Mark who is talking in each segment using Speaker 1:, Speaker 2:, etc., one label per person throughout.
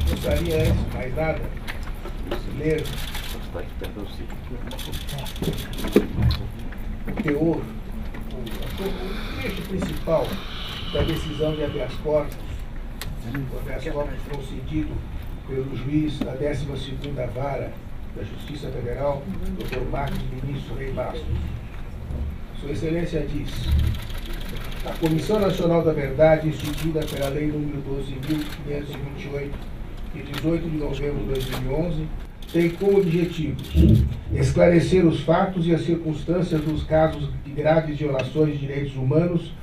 Speaker 1: Gostaria, antes de mais nada, de ler o teor, o trecho principal da decisão de habeas corpus. O habeas corpus concedido pelo juiz da 12ª Vara da Justiça Federal, Dr. Marcos Vinícius Rei Bastos. Sua Excelência diz: a Comissão Nacional da Verdade, instituída pela Lei nº 12.528, de 18 de novembro de 2011, tem como objetivos esclarecer os fatos e as circunstâncias dos casos de graves violações de direitos humanos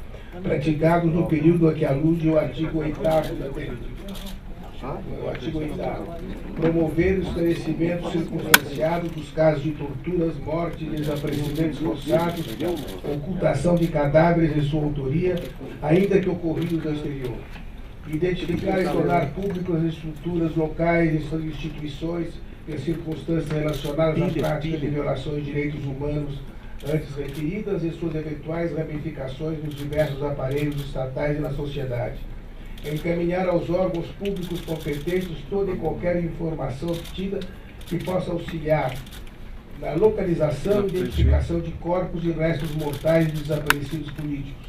Speaker 1: praticados no período a que alude o artigo 8º da Constituição. O artigo 8º. Promover o esclarecimento circunstanciado dos casos de torturas, mortes, desaparecimentos forçados, ocultação de cadáveres de sua autoria, ainda que ocorridos no exterior. Identificar e tornar públicas as estruturas locais e instituições e as circunstâncias relacionadas à prática de violações de direitos humanos antes referidas e suas eventuais ramificações nos diversos aparelhos estatais e na sociedade. Encaminhar aos órgãos públicos competentes toda e qualquer informação obtida que possa auxiliar na localização e identificação de corpos e restos mortais de desaparecidos políticos.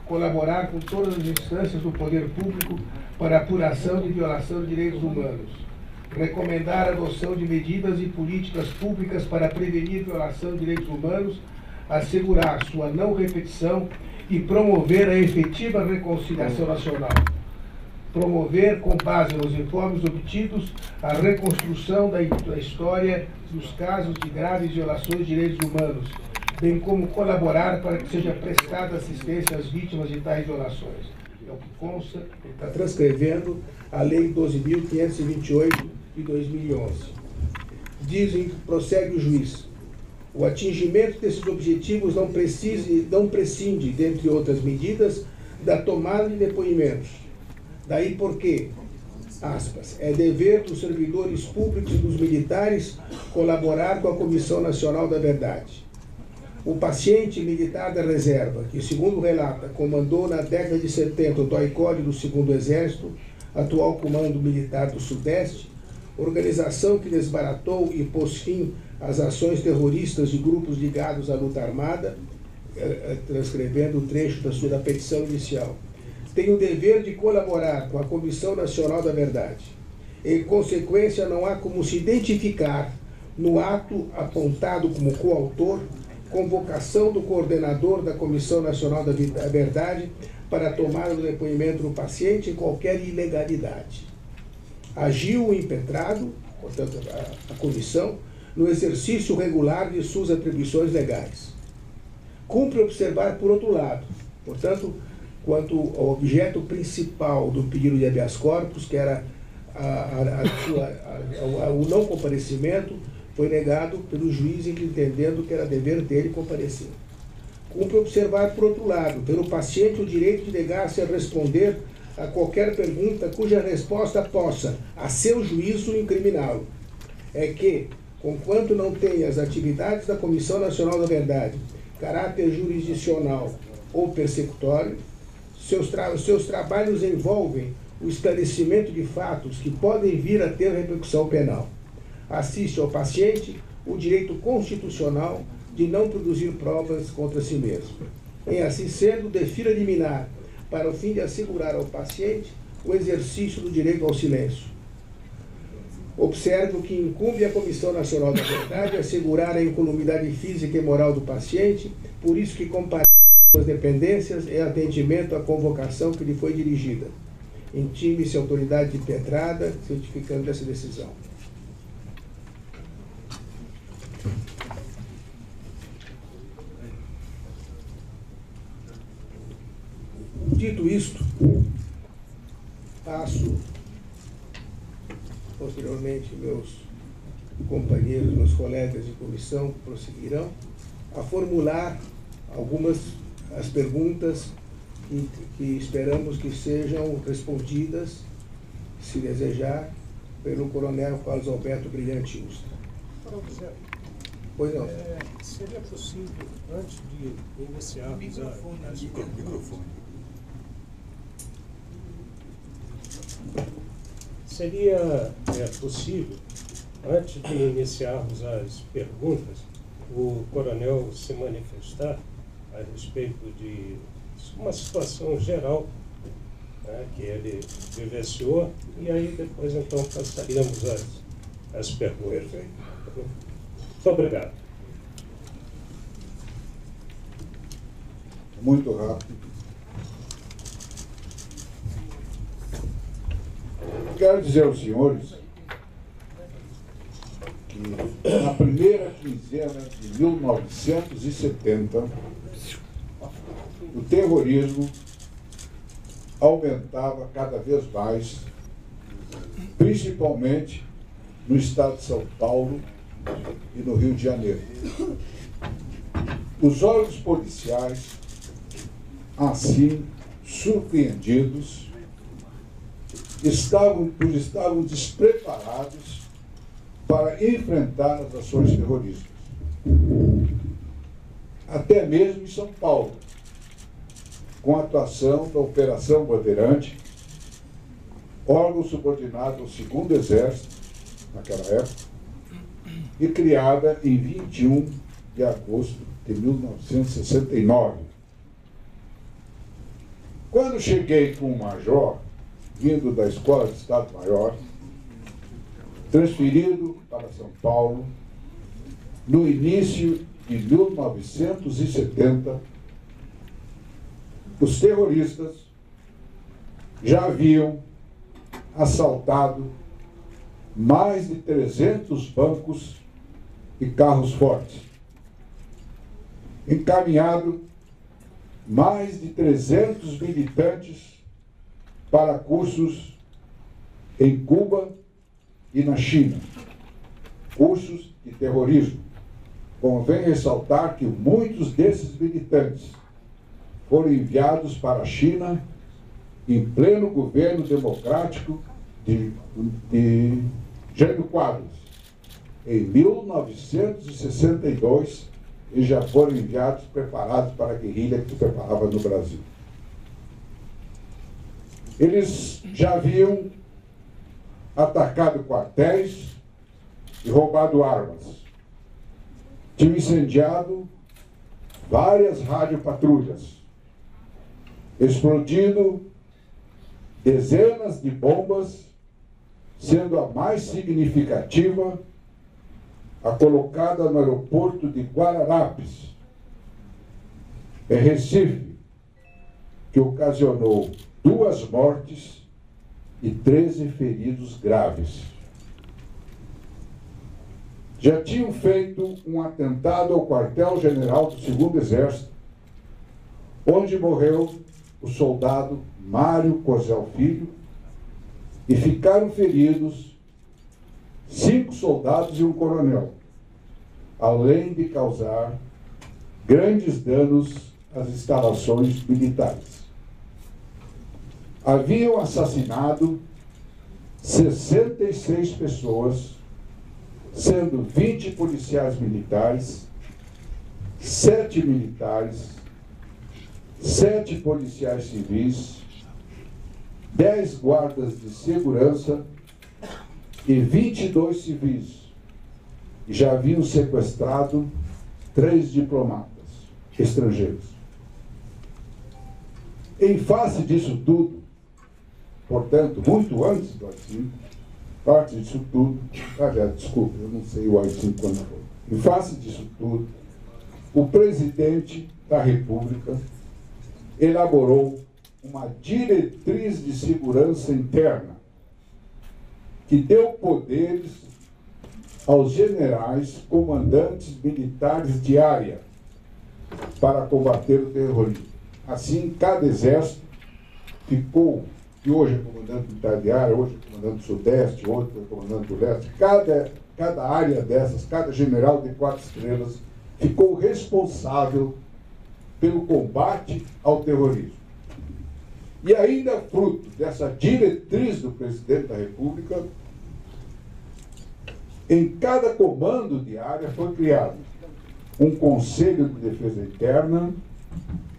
Speaker 1: Colaborar com todas as instâncias do poder público para a apuração de violação de direitos humanos. Recomendar a adoção de medidas e políticas públicas para prevenir violação de direitos humanos, assegurar sua não repetição e promover a efetiva reconciliação nacional. Promover, com base nos informes obtidos, a reconstrução da história dos casos de graves violações de direitos humanos, bem como colaborar para que seja prestada assistência às vítimas de tais violações. É o que consta, ele está transcrevendo a Lei 12.528 de 2011. Prossegue o juiz: o atingimento desses objetivos não prescinde, dentre outras medidas, da tomada de depoimentos. Daí porque, aspas, é dever dos servidores públicos e dos militares colaborar com a Comissão Nacional da Verdade. O paciente militar da reserva, que, segundo relata, comandou na década de 70 o DOI-CODE do 2º Exército, atual Comando Militar do Sudeste, organização que desbaratou e pôs fim às ações terroristas de grupos ligados à luta armada, transcrevendo o trecho da petição inicial, tem o dever de colaborar com a Comissão Nacional da Verdade. Em consequência, não há como se identificar, no ato apontado como coautor, convocação do coordenador da Comissão Nacional da Verdade para a tomada do depoimento do paciente em qualquer ilegalidade. Agiu o impetrado, portanto, a comissão, no exercício regular de suas atribuições legais. Cumpre observar, por outro lado, portanto, quanto ao objeto principal do pedido de habeas corpus, que era o não comparecimento, foi negado pelo juiz, entendendo que era dever dele comparecer. Cumpre observar, por outro lado, pelo paciente o direito de negar-se a responder a qualquer pergunta cuja resposta possa, a seu juízo, incriminá-lo. É que, conquanto não tenha as atividades da Comissão Nacional da Verdade caráter jurisdicional ou persecutório, seus trabalhos envolvem o esclarecimento de fatos que podem vir a ter repercussão penal. Assiste ao paciente o direito constitucional de não produzir provas contra si mesmo. Em assim sendo, defira liminar para o fim de assegurar ao paciente o exercício do direito ao silêncio. Observo que incumbe à Comissão Nacional da Verdade assegurar a incolumidade física e moral do paciente, por isso que comparece suas dependências e atendimento à convocação que lhe foi dirigida. Intime-se a autoridade impetrada, certificando essa decisão. Dito isto, passo, posteriormente, meus companheiros, meus colegas de comissão prosseguirão a formular algumas as perguntas que esperamos que sejam respondidas, se desejar, pelo coronel Carlos Alberto Brilhante Ustra. Pois não.
Speaker 2: Seria possível, antes de iniciarmos seria possível, antes de iniciarmos as perguntas, o coronel se manifestar a respeito de uma situação geral, né, que ele vivenciou, e aí depois então passaríamos as perguntas.
Speaker 1: Perfeito.
Speaker 2: Muito obrigado.
Speaker 3: Muito rápido. Quero dizer aos senhores que na primeira quinzena de 1970, o terrorismo aumentava cada vez mais, principalmente no estado de São Paulo e no Rio de Janeiro. Os órgãos policiais, assim, surpreendidos, estavam despreparados para enfrentar as ações terroristas. Até mesmo em São Paulo, com a atuação da Operação Bandeirante, órgão subordinado ao 2º Exército, naquela época, e criada em 21 de agosto de 1969. Quando cheguei com o major, vindo da Escola de Estado-Maior, transferido para São Paulo, no início de 1970, os terroristas já haviam assaltado mais de 300 bancos e carros fortes, encaminhado mais de 300 militantes para cursos em Cuba e na China, cursos de terrorismo. Convém ressaltar que muitos desses militantes foram enviados para a China em pleno governo democrático de Jânio Quadros, em 1962, e já foram enviados, preparados para a guerrilha que se preparava no Brasil. Eles já haviam atacado quartéis e roubado armas. Tinham incendiado várias radiopatrulhas, explodindo dezenas de bombas, sendo a mais significativa a colocada no aeroporto de Guararapes, em Recife, que ocasionou 2 mortes e 13 feridos graves. Já tinham feito um atentado ao quartel-general do 2º Exército, onde morreu o soldado Mário Cosel Filho, e ficaram feridos 5 soldados e um coronel, além de causar grandes danos às instalações militares. Haviam assassinado 66 pessoas, sendo 20 policiais militares, 7 militares, 7 policiais civis, 10 guardas de segurança e 22 civis. E já haviam sequestrado 3 diplomatas estrangeiros. Em face disso tudo, portanto, muito antes do AI-5, parte disso tudo, desculpa, eu não sei o AI-5 quando foi. Em face disso tudo, o presidente da República elaborou uma diretriz de segurança interna que deu poderes aos generais comandantes militares de área para combater o terrorismo. Assim, cada exército ficou, que hoje é comandante militar de área, hoje é comandante do Sudeste, outro é comandante do Leste, cada área dessas, cada general de 4 estrelas, ficou responsável pelo combate ao terrorismo. E ainda fruto dessa diretriz do presidente da República, em cada comando de área foi criado um Conselho de Defesa Interna,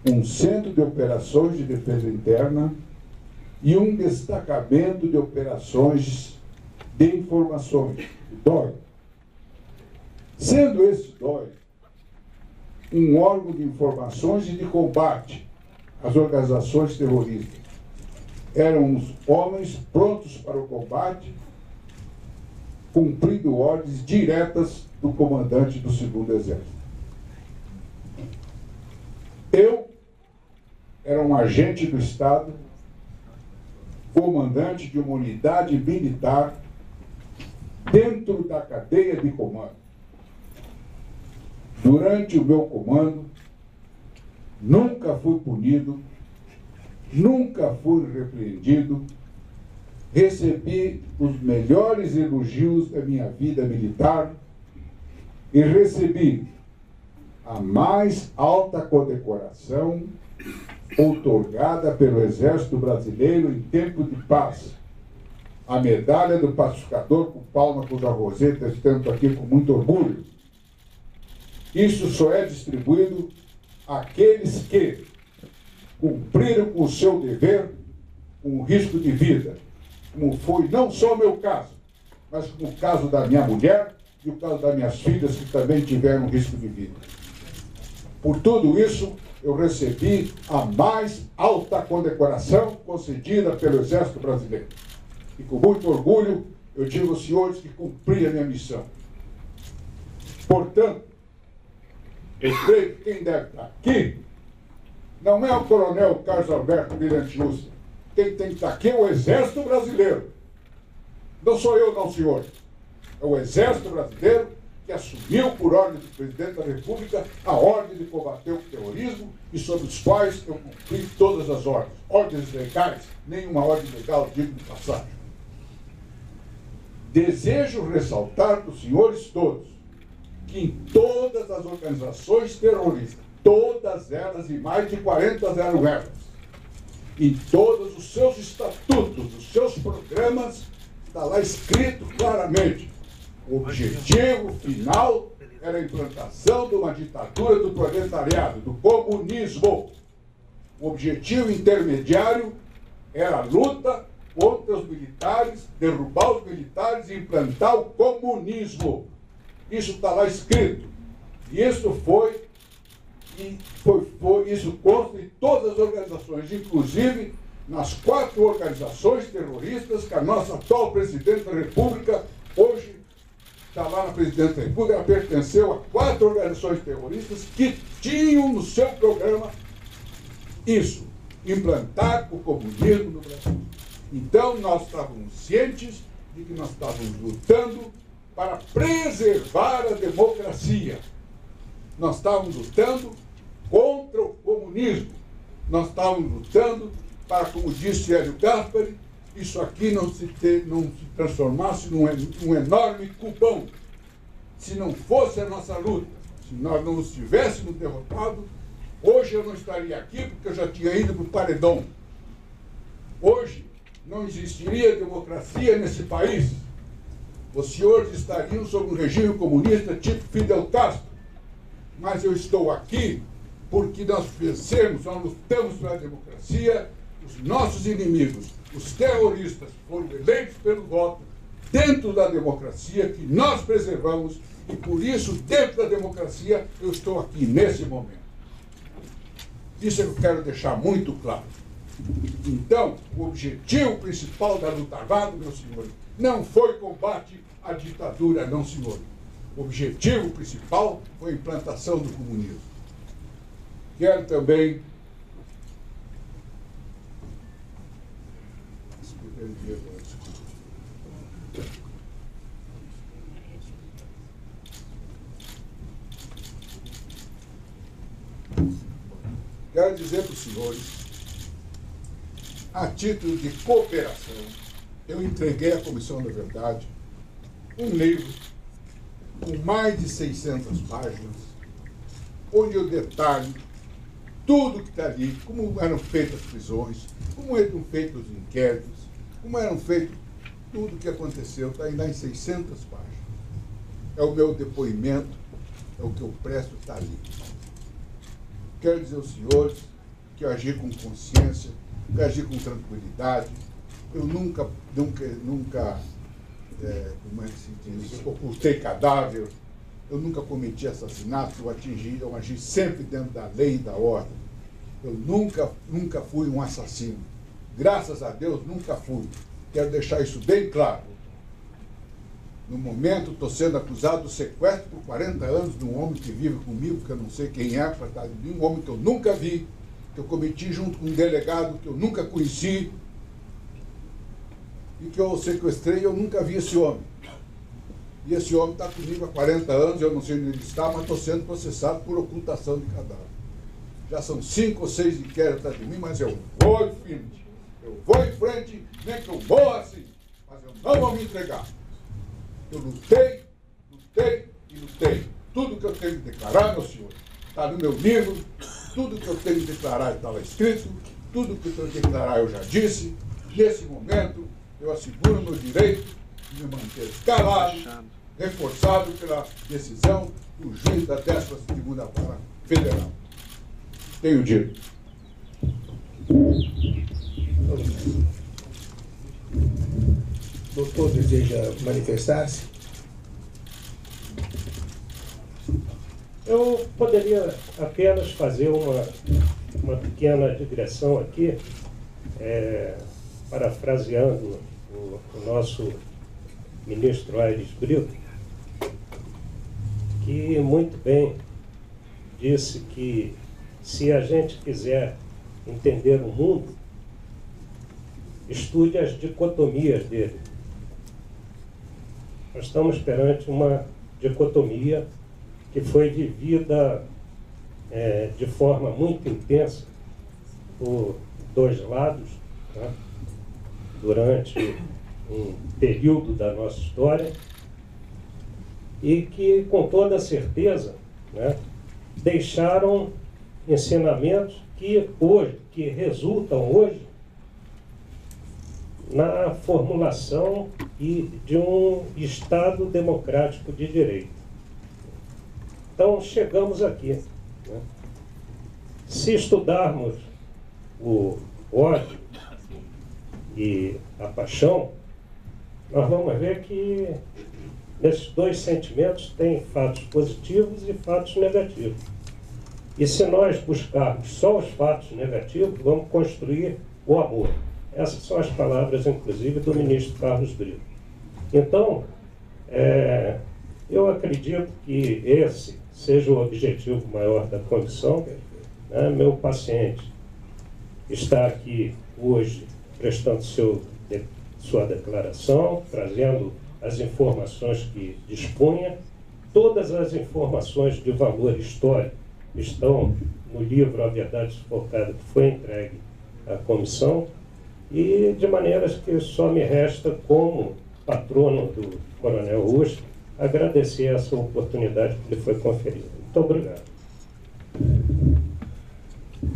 Speaker 3: um Centro de Operações de Defesa Interna e um Destacamento de Operações de Informações, DOI. Sendo esse DOI um órgão de informações e de combate às organizações terroristas. Eram os homens prontos para o combate, cumprindo ordens diretas do comandante do 2º Exército. Eu era um agente do Estado, comandante de uma unidade militar dentro da cadeia de comando. Durante o meu comando, nunca fui punido, nunca fui repreendido, recebi os melhores elogios da minha vida militar e recebi a mais alta condecoração outorgada pelo Exército Brasileiro em tempo de paz. A medalha do pacificador com palma cuja roseta estando aqui com muito orgulho. Isso só é distribuído àqueles que cumpriram com o seu dever com risco de vida, como foi não só o meu caso, mas como o caso da minha mulher e o caso das minhas filhas, que também tiveram risco de vida. Por tudo isso, eu recebi a mais alta condecoração concedida pelo Exército Brasileiro. E com muito orgulho, eu digo aos senhores que cumpri a minha missão. Portanto, eu creio que quem deve estar aqui não é o coronel Carlos Alberto Mirante-Ustra. Quem tem que estar aqui é o Exército Brasileiro. Não sou eu, não, senhor. É o Exército Brasileiro que assumiu, por ordem do presidente da República, a ordem de combater o terrorismo e sobre os quais eu cumpri todas as ordens. Ordens legais, nenhuma ordem legal digna de passagem. Desejo ressaltar para os senhores todos que em todas as organizações terroristas, todas elas, e mais de 40 eram elas, em todos os seus estatutos, os seus programas, está lá escrito claramente: o objetivo final era a implantação de uma ditadura do proletariado, do comunismo. O objetivo intermediário era a luta contra os militares, derrubar os militares e implantar o comunismo. Isso está lá escrito. E isso isso consta em todas as organizações, inclusive nas 4 organizações terroristas que a nossa atual presidente da República, hoje está lá na presidência da República, ela pertenceu a 4 organizações terroristas que tinham no seu programa isso, implantar o comunismo no Brasil. Então nós estávamos cientes de que nós estávamos lutando para preservar a democracia. Nós estávamos lutando contra o comunismo. Nós estávamos lutando para, como disse Hélio Gaspari, isso aqui não se transformasse num enorme cubão. Se não fosse a nossa luta, se nós não nos tivéssemos derrotado, hoje eu não estaria aqui porque eu já tinha ido para o paredão. Hoje não existiria democracia nesse país. Os senhores estariam sob um regime comunista tipo Fidel Castro. Mas eu estou aqui porque nós vencemos, nós lutamos pela democracia. Os nossos inimigos, os terroristas, foram eleitos pelo voto dentro da democracia que nós preservamos, e por isso, dentro da democracia, eu estou aqui nesse momento. Isso é que eu quero deixar muito claro. Então, o objetivo principal da luta armada, meus senhores, não foi combate à ditadura, não, senhor. O objetivo principal foi a implantação do comunismo. Quero também dizer para os senhores a título de cooperação, eu entreguei à Comissão da Verdade um livro com mais de 600 páginas, onde eu detalho tudo que está ali, como eram feitas as prisões, como eram feitos os inquéritos, como eram feitos tudo o que aconteceu, está ainda em 600 páginas. É o meu depoimento, é o que eu presto, está ali. Quero dizer aos senhores que eu agi com consciência, que eu agi com tranquilidade. Eu nunca como é que se diz, ocultei cadáver, eu nunca cometi assassinato, eu agi sempre dentro da lei e da ordem. Eu nunca fui um assassino. Graças a Deus, nunca fui. Quero deixar isso bem claro. No momento, estou sendo acusado do sequestro por 40 anos de um homem que vive comigo, que eu não sei quem é, de um homem que eu nunca vi, que eu cometi junto com um delegado que eu nunca conheci, e que eu sequestrei e eu nunca vi esse homem. E esse homem está comigo há 40 anos, eu não sei onde ele está, mas estou sendo processado por ocultação de cadáver. Já são 5 ou 6 inquéritos atrás de mim, mas eu vou em frente. Eu vou em frente, nem que eu morra assim, mas eu não vou me entregar. Eu lutei e lutei. Tudo que eu tenho que declarar, meu senhor, está no meu livro. Tudo que eu tenho que declarar está lá escrito. Tudo que eu tenho que declarar eu já disse. Nesse momento, eu asseguro o meu direito de me manter calado, reforçado pela decisão do juiz da 12ª Vara Federal. Tenho dito.
Speaker 1: O doutor deseja manifestar-se?
Speaker 2: Eu poderia apenas fazer uma pequena digressão aqui, parafraseando o nosso ministro Aires Brito, que muito bem disse que se a gente quiser entender o mundo, estude as dicotomias dele. Nós estamos perante uma dicotomia que foi vivida de forma muito intensa por dois lados, tá? Durante um período da nossa história, e que, com toda certeza, né, deixaram ensinamentos que resultam hoje na formulação de um Estado democrático de direito. Então, chegamos aqui, né? Se estudarmos o ódio e a paixão, nós vamos ver que nesses dois sentimentos tem fatos positivos e fatos negativos. E se nós buscarmos só os fatos negativos, vamos construir o amor. Essas são as palavras, inclusive, do ministro Carlos Brito. Então, eu acredito que esse seja o objetivo maior da comissão. Né? Meu paciente está aqui hoje prestando sua declaração, trazendo as informações que dispunha. Todas as informações de valor histórico estão no livro A Verdade Sufocada, que foi entregue à comissão, e de maneiras que só me resta, como patrono do Coronel Ustra, agradecer essa oportunidade que lhe foi conferida. Muito obrigado.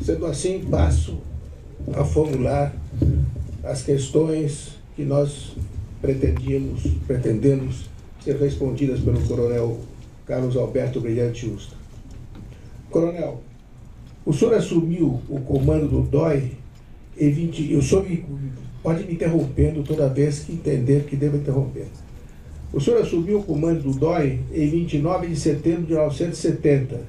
Speaker 1: Sendo assim, passo a formular as questões que nós pretendemos ser respondidas pelo Coronel Carlos Alberto Brilhante Ustra. Coronel, o senhor assumiu o comando do DOI o senhor pode me interrompendo toda vez que entender que devo interromper. O senhor assumiu o comando do DOI em 29 de setembro de 1970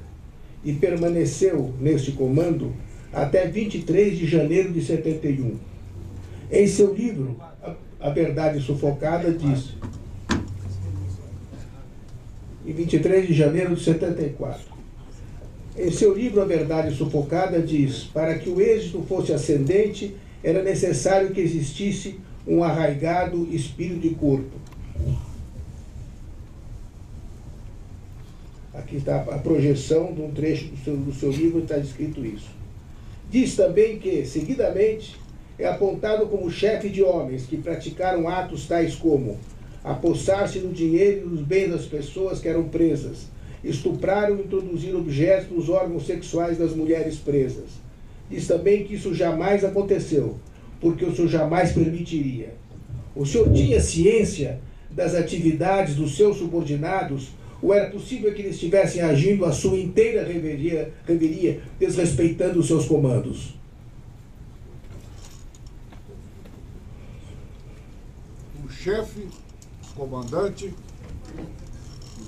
Speaker 1: e permaneceu neste comando até 23 de janeiro de 71. Em seu livro, A Verdade Sufocada, diz, em 23 de janeiro de 74, em seu livro A Verdade Sufocada, diz: para que o êxito fosse ascendente, era necessário que existisse um arraigado espírito e corpo. Aqui está a projeção de um trecho do seu livro, está escrito isso. Diz também que, seguidamente, é apontado como chefe de homens que praticaram atos tais como apossar-se do dinheiro e dos bens das pessoas que eram presas, estuprar ou introduzir objetos nos órgãos sexuais das mulheres presas. Diz também que isso jamais aconteceu, porque o senhor jamais permitiria. O senhor tinha ciência das atividades dos seus subordinados, ou era possível que eles estivessem agindo à sua inteira revelia, desrespeitando os seus comandos?
Speaker 3: O chefe, o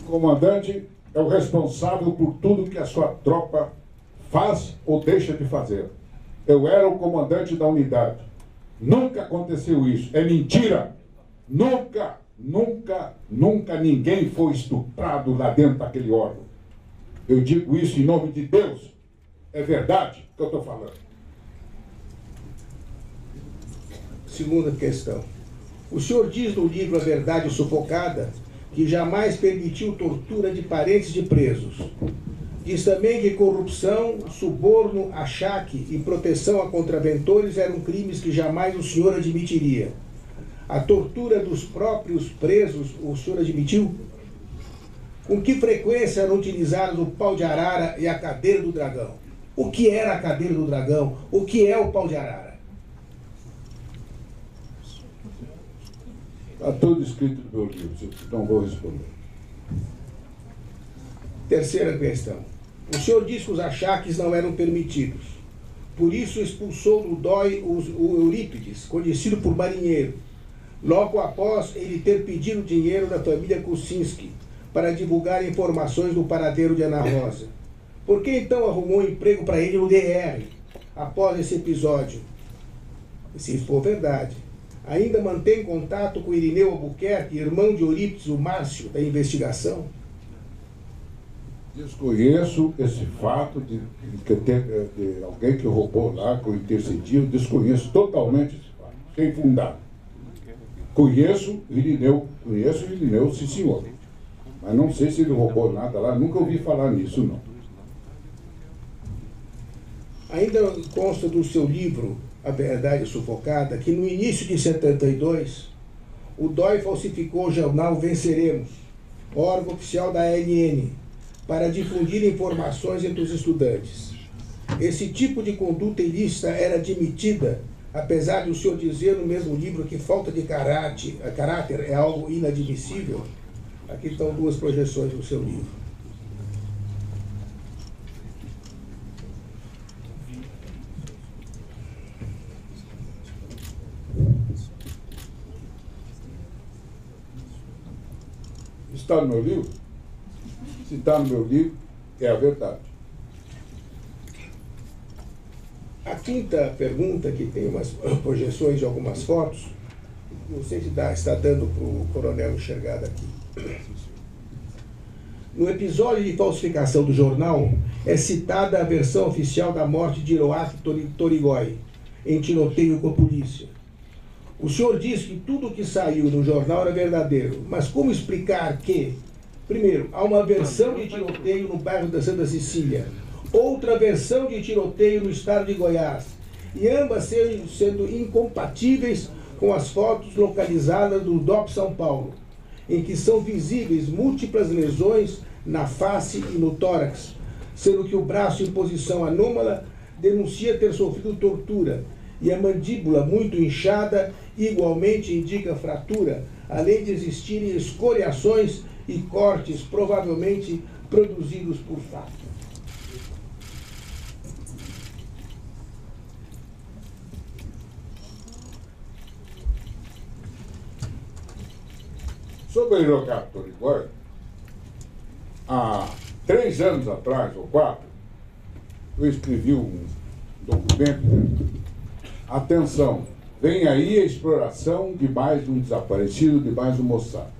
Speaker 3: comandante é o responsável por tudo que a sua tropa faz ou deixa de fazer. Eu era o comandante da unidade. Nunca aconteceu isso. É mentira. Nunca, nunca, nunca ninguém foi estuprado lá dentro daquele órgão. Eu digo isso em nome de Deus. É verdade que eu estou falando.
Speaker 1: Segunda questão. O senhor diz no livro A Verdade Sufocada que jamais permitiu tortura de parentes de presos. Diz também que corrupção, suborno, achaque e proteção a contraventores eram crimes que jamais o senhor admitiria. A tortura dos próprios presos o senhor admitiu? Com que frequência eram utilizados o pau de arara e a cadeira do dragão? O que era a cadeira do dragão? O que é o pau de arara?
Speaker 3: Está tudo escrito no meu livro, então vou responder.
Speaker 1: Terceira questão. O senhor disse que os achaques não eram permitidos. Por isso expulsou do DOI o Eurípides, conhecido por marinheiro, logo após ele ter pedido dinheiro da família Kuczynski para divulgar informações do paradeiro de Ana Rosa. Por que então arrumou um emprego para ele no DR, após esse episódio? Se isso for verdade, ainda mantém contato com Irineu Albuquerque, irmão de Eurípides, o Márcio, da investigação?
Speaker 3: Desconheço esse fato de alguém que roubou lá, que eu intercedi, eu desconheço totalmente esse fato, sem fundado. Conheço Irineu, sim senhor. Mas não sei se ele roubou nada lá, nunca ouvi falar nisso, não.
Speaker 1: Ainda consta do seu livro, A Verdade Sufocada, que no início de 72, o DOI falsificou o jornal Venceremos, órgão oficial da ANN, para difundir informações entre os estudantes. Esse tipo de conduta ilícita era admitida, apesar de o senhor dizer no mesmo livro que falta de caráter é algo inadmissível. Aqui estão duas projeções do seu livro.
Speaker 3: Está no meu livro? Se está no meu livro, é a verdade.
Speaker 1: A quinta pergunta, que tem umas projeções de algumas fotos, não sei se está dando para o coronel enxergar daqui. No episódio de falsificação do jornal, é citada a versão oficial da morte de Hiroaki Torigoi, em tiroteio com a polícia. O senhor diz que tudo o que saiu no jornal era verdadeiro, mas como explicar que, primeiro, há uma versão de tiroteio no bairro da Santa Cecília, outra versão de tiroteio no estado de Goiás, e ambas sendo incompatíveis com as fotos localizadas do DOP São Paulo, em que são visíveis múltiplas lesões na face e no tórax, sendo que o braço em posição anômala denuncia ter sofrido tortura, e a mandíbula muito inchada igualmente indica fratura, além de existirem escoriações e cortes provavelmente produzidos por fato.
Speaker 3: Sobre o Hiroaki Torigoi, há 3 anos atrás, ou 4, eu escrevi um documento. Atenção, vem aí a exploração de mais um desaparecido, de mais um moçado.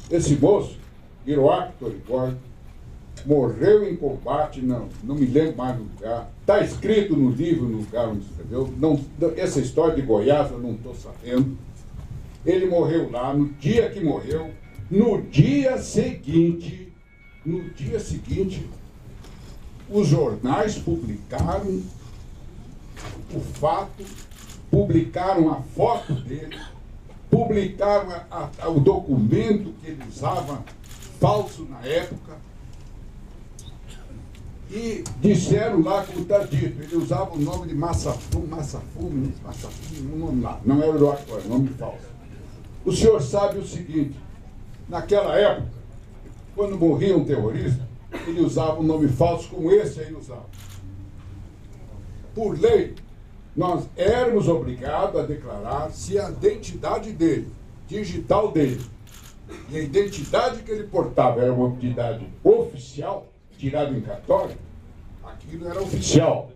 Speaker 3: Esse moço, Hiroaki Torigoi, morreu em combate, não me lembro mais do lugar. Está escrito no livro, no lugar onde escreveu. Essa história de Goiás eu não estou sabendo. Ele morreu lá, no dia que morreu, no dia seguinte, os jornais publicaram o fato publicaram a foto dele, publicaram o documento que ele usava, falso na época, e disseram lá, como está dito, ele usava o nome de Massafume, um nome lá, não era o Uruactório, nome falso. O senhor sabe o seguinte, naquela época, quando morria um terrorista, ele usava um nome falso como esse aí usava. Por lei, nós éramos obrigados a declarar se a identidade dele, digital dele, e a identidade que ele portava era uma identidade oficial, tirada em cartório, aquilo era oficial.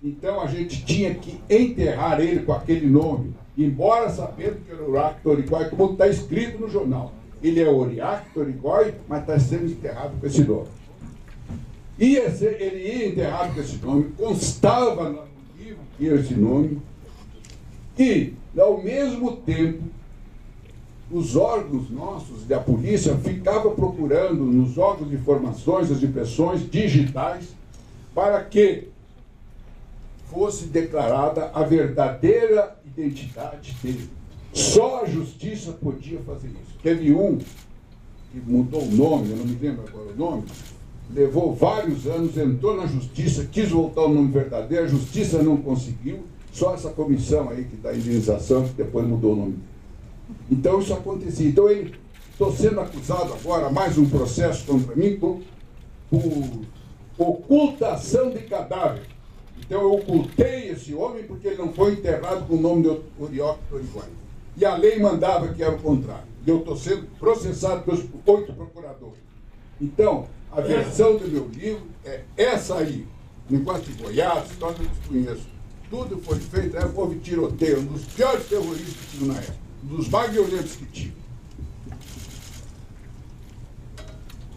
Speaker 3: Então a gente tinha que enterrar ele com aquele nome, embora sabendo que era Uriaque Torigói, como está escrito no jornal. Ele é Uriaque Torigói, mas está sendo enterrado com esse nome. Ele ia enterrado com esse nome, constava no livro que era esse nome, e, ao mesmo tempo, os órgãos nossos da polícia ficavam procurando nos órgãos de informações as impressões digitais para que fosse declarada a verdadeira identidade dele. Só a justiça podia fazer isso. Teve um que mudou o nome, eu não me lembro agora o nome, levou vários anos, entrou na justiça, quis voltar ao nome verdadeiro, a justiça não conseguiu, só essa comissão aí que dá indenização, que depois mudou o nome dele. Então isso acontecia. Então ele, estou sendo acusado agora, mais um processo contra mim, por ocultação de cadáver. Então eu ocultei esse homem porque ele não foi enterrado com o nome de Uriaque Torigói. E a lei mandava que era o contrário. E eu estou sendo processado pelos 8 procuradores. Então, a versão do meu livro é essa aí. Negócio de Goiás, história que eu desconheço. Tudo foi feito, houve tiroteio, um dos piores terroristas que tinha na época. Um dos mais violentos que tinha.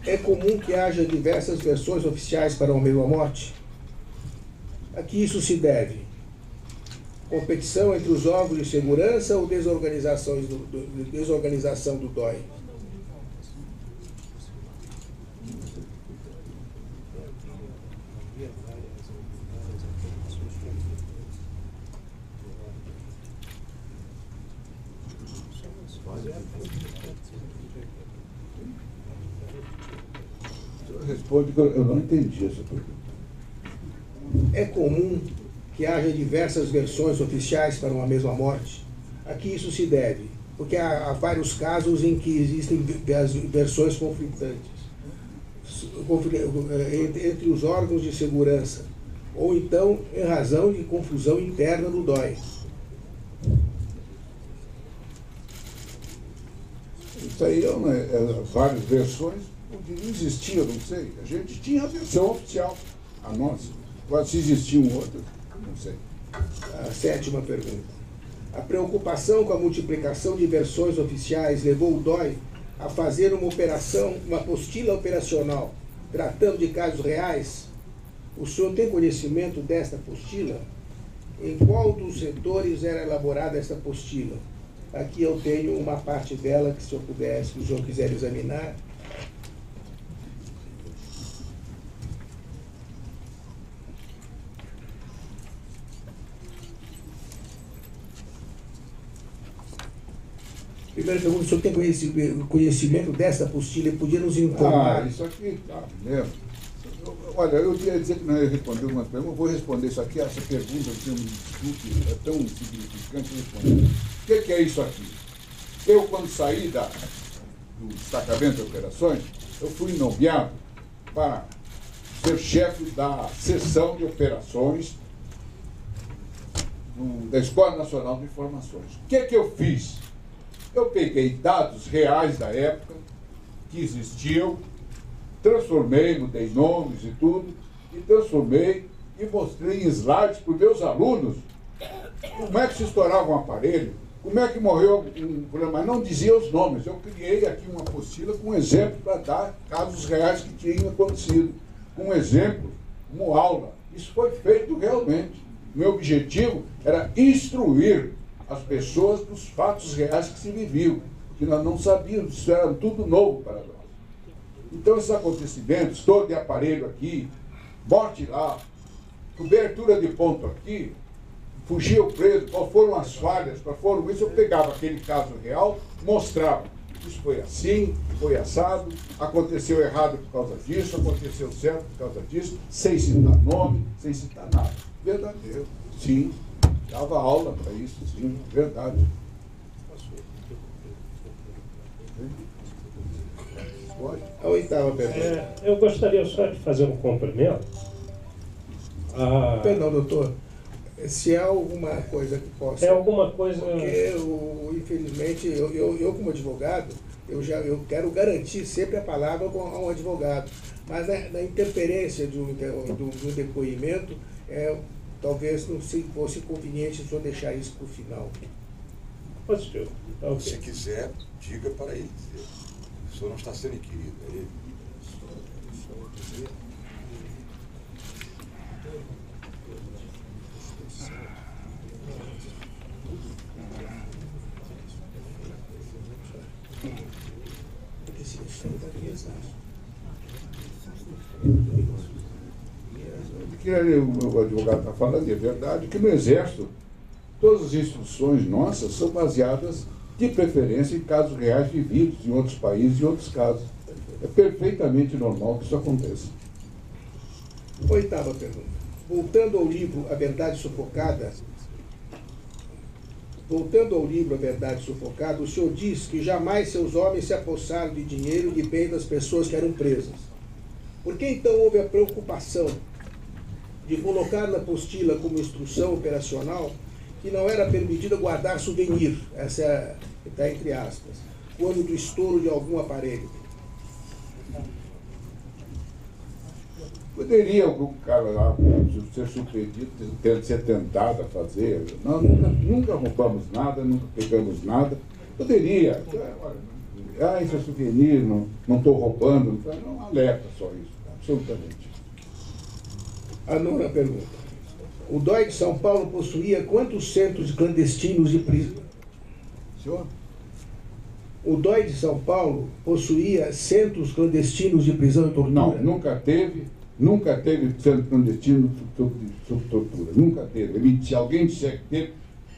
Speaker 1: É comum que haja diversas versões oficiais para uma mesma morte? A que isso se deve? Competição entre os órgãos de segurança ou desorganização do DOI?
Speaker 3: Responde que eu não entendi essa pergunta.
Speaker 1: É comum que haja diversas versões oficiais para uma mesma morte? A que isso se deve? Porque há vários casos em que existem versões conflitantes entre os órgãos de segurança, ou então em razão de confusão interna do DOI.
Speaker 3: Isso aí várias versões, não existia, não sei. A gente tinha a versão oficial, a nossa. Agora, se existia um outro, não sei.
Speaker 1: A 7ª pergunta. A preocupação com a multiplicação de versões oficiais levou o DOI a fazer uma apostila operacional tratando de casos reais? O senhor tem conhecimento desta apostila? Em qual dos setores era elaborada essa apostila? Aqui eu tenho uma parte dela que, se o senhor quiser examinar. Primeira pergunta, o senhor tem conhecimento dessa apostila e podia nos informar?
Speaker 3: Isso aqui, tá, lembro. Olha, eu queria dizer que não ia responder uma pergunta, eu vou responder isso aqui, essa pergunta que eu me desculpe, é tão significante responder. O que é isso aqui? Eu, quando saí do destacamento de operações, eu fui nomeado para ser chefe da seção de operações da Escola Nacional de Informações. O que eu fiz? Eu peguei dados reais da época, que existiam, transformei, mudei nomes e tudo, e transformei e mostrei em slides para os meus alunos como é que se estourava um aparelho, como é que morreu um problema, mas não dizia os nomes. Eu criei aqui uma apostila com um exemplo para dar casos reais que tinham acontecido, com um exemplo, como aula. Isso foi feito realmente. Meu objetivo era instruir as pessoas dos fatos reais que se viviam, que nós não sabíamos, isso era tudo novo para nós. Então esses acontecimentos, todo de aparelho aqui, morte lá, cobertura de ponto aqui, fugiu preso, qual foram as falhas, qual foram isso, eu pegava aquele caso real, mostrava. Isso foi assim, foi assado, aconteceu errado por causa disso, aconteceu certo por causa disso, sem citar nome, sem citar nada. Verdadeiro, sim. Dava aula para isso, sim, verdade. Pode?
Speaker 1: A oitava pergunta.
Speaker 2: Eu gostaria só de fazer um complemento.
Speaker 1: Perdão, doutor. Se há alguma coisa que possa...
Speaker 2: É alguma coisa...
Speaker 1: Porque, infelizmente, eu como advogado, eu quero garantir sempre a palavra a um advogado. Mas na interferência de um depoimento, talvez não fosse conveniente o senhor deixar isso para o final.
Speaker 2: Positivo. Tá, okay.
Speaker 4: Se quiser, diga para ele dizer. O senhor não está sendo inquirido, é ele.
Speaker 3: O advogado está falando, é verdade, que no Exército todas as instruções nossas são baseadas, de preferência, em casos reais vividos em outros países e outros casos. É perfeitamente normal que isso aconteça.
Speaker 1: Oitava pergunta. Voltando ao livro A Verdade Sufocada, o senhor diz que jamais seus homens se apossaram de dinheiro e de bens das pessoas que eram presas. Por que então houve a preocupação de colocar na apostila como instrução operacional que não era permitido guardar souvenir, essa está entre aspas, quando do estouro de algum aparelho?
Speaker 3: Poderia algum cara lá ser surpreendido, ser tentado a fazer. Nós nunca roubamos nada, nunca pegamos nada. Poderia. Isso é souvenir, não estou roubando. Não alerta só isso, absolutamente.
Speaker 1: A nona pergunta. O DOI de São Paulo possuía quantos centros clandestinos de prisão?
Speaker 3: Senhor?
Speaker 1: O DOI de São Paulo possuía centros clandestinos de prisão e tortura?
Speaker 3: Não, nunca teve centro clandestino sob tortura. Nunca teve. Se alguém disser que teve,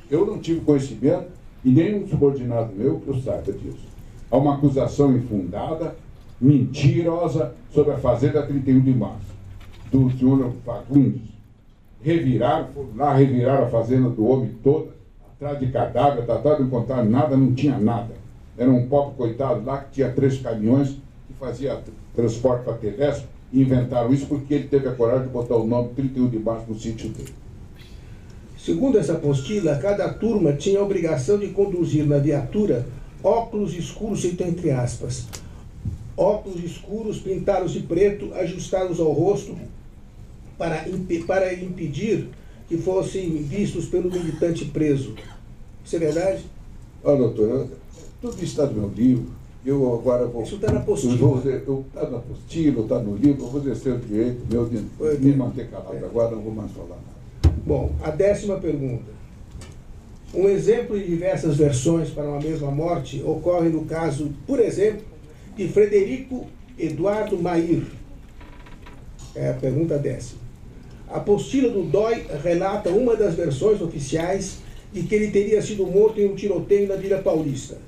Speaker 3: eu não tive conhecimento e nem um subordinado meu que eu saiba disso. Há uma acusação infundada, mentirosa, sobre a Fazenda 31 de Março, do senhor Fagundes. Reviraram a fazenda do homem toda, atrás de cadáver, não encontraram nada, não tinha nada. Era um pobre coitado lá que tinha 3 caminhões que fazia transporte para Telesp, e inventaram isso porque ele teve a coragem de botar o nome 31 de Março no sítio dele.
Speaker 1: Segundo essa apostila, cada turma tinha a obrigação de conduzir na viatura óculos escuros, entre aspas, óculos escuros pintados de preto, ajustados ao rosto, para impedir que fossem vistos pelo militante preso. Isso é verdade?
Speaker 3: Olha, doutor, tudo isso está no meu livro. Eu agora vou...
Speaker 1: Isso está na apostila.
Speaker 3: Está na apostila, está no livro, eu vou exercer o direito meu de me manter calado. Agora não vou mais falar nada.
Speaker 1: Bom, a 10ª pergunta. Um exemplo de diversas versões para uma mesma morte ocorre no caso, por exemplo, de Frederico Eduardo Mair. É a pergunta 10ª. A apostila do DOI relata uma das versões oficiais de que ele teria sido morto em um tiroteio na Vila Paulista,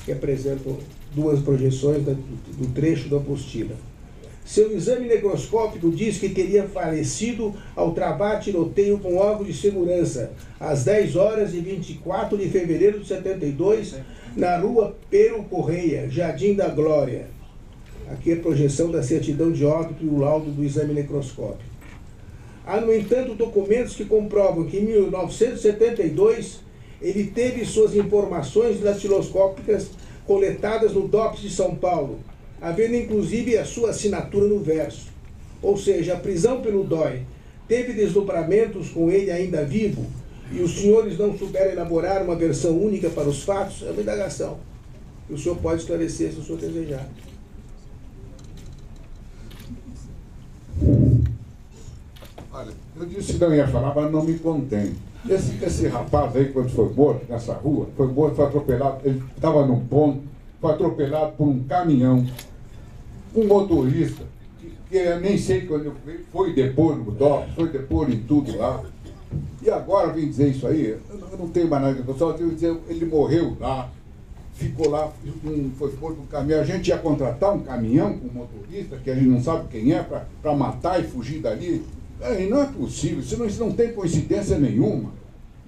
Speaker 1: que apresentam 2 projeções do trecho da apostila. Seu exame necroscópico diz que teria falecido ao travar tiroteio com órgãos de segurança, às 10 horas e 24 de fevereiro de 72, na rua Pero Correia, Jardim da Glória. Aqui é a projeção da certidão de óbito e o laudo do exame necroscópico. Há, no entanto, documentos que comprovam que em 1972 ele teve suas informações datiloscópicas coletadas no DOPS de São Paulo, havendo inclusive a sua assinatura no verso. Ou seja, a prisão pelo DOI teve desdobramentos com ele ainda vivo e os senhores não souberam elaborar uma versão única para os fatos? É uma indagação. E o senhor pode esclarecer se o senhor desejar.
Speaker 3: Olha, eu disse que não ia falar, mas não me contém. Esse rapaz aí, quando foi morto nessa rua, foi atropelado, ele estava num ponto, foi atropelado por um caminhão, um motorista, que eu nem sei quando foi depor no DOPS, foi depor em tudo lá. E agora vem dizer isso aí, eu não tenho mais nada, eu só tenho que dizer, ele morreu lá, ficou lá, foi posto no caminhão. A gente ia contratar um caminhão com um motorista, que a gente não sabe quem é, para matar e fugir dali. Aí não é possível, isso não tem coincidência nenhuma.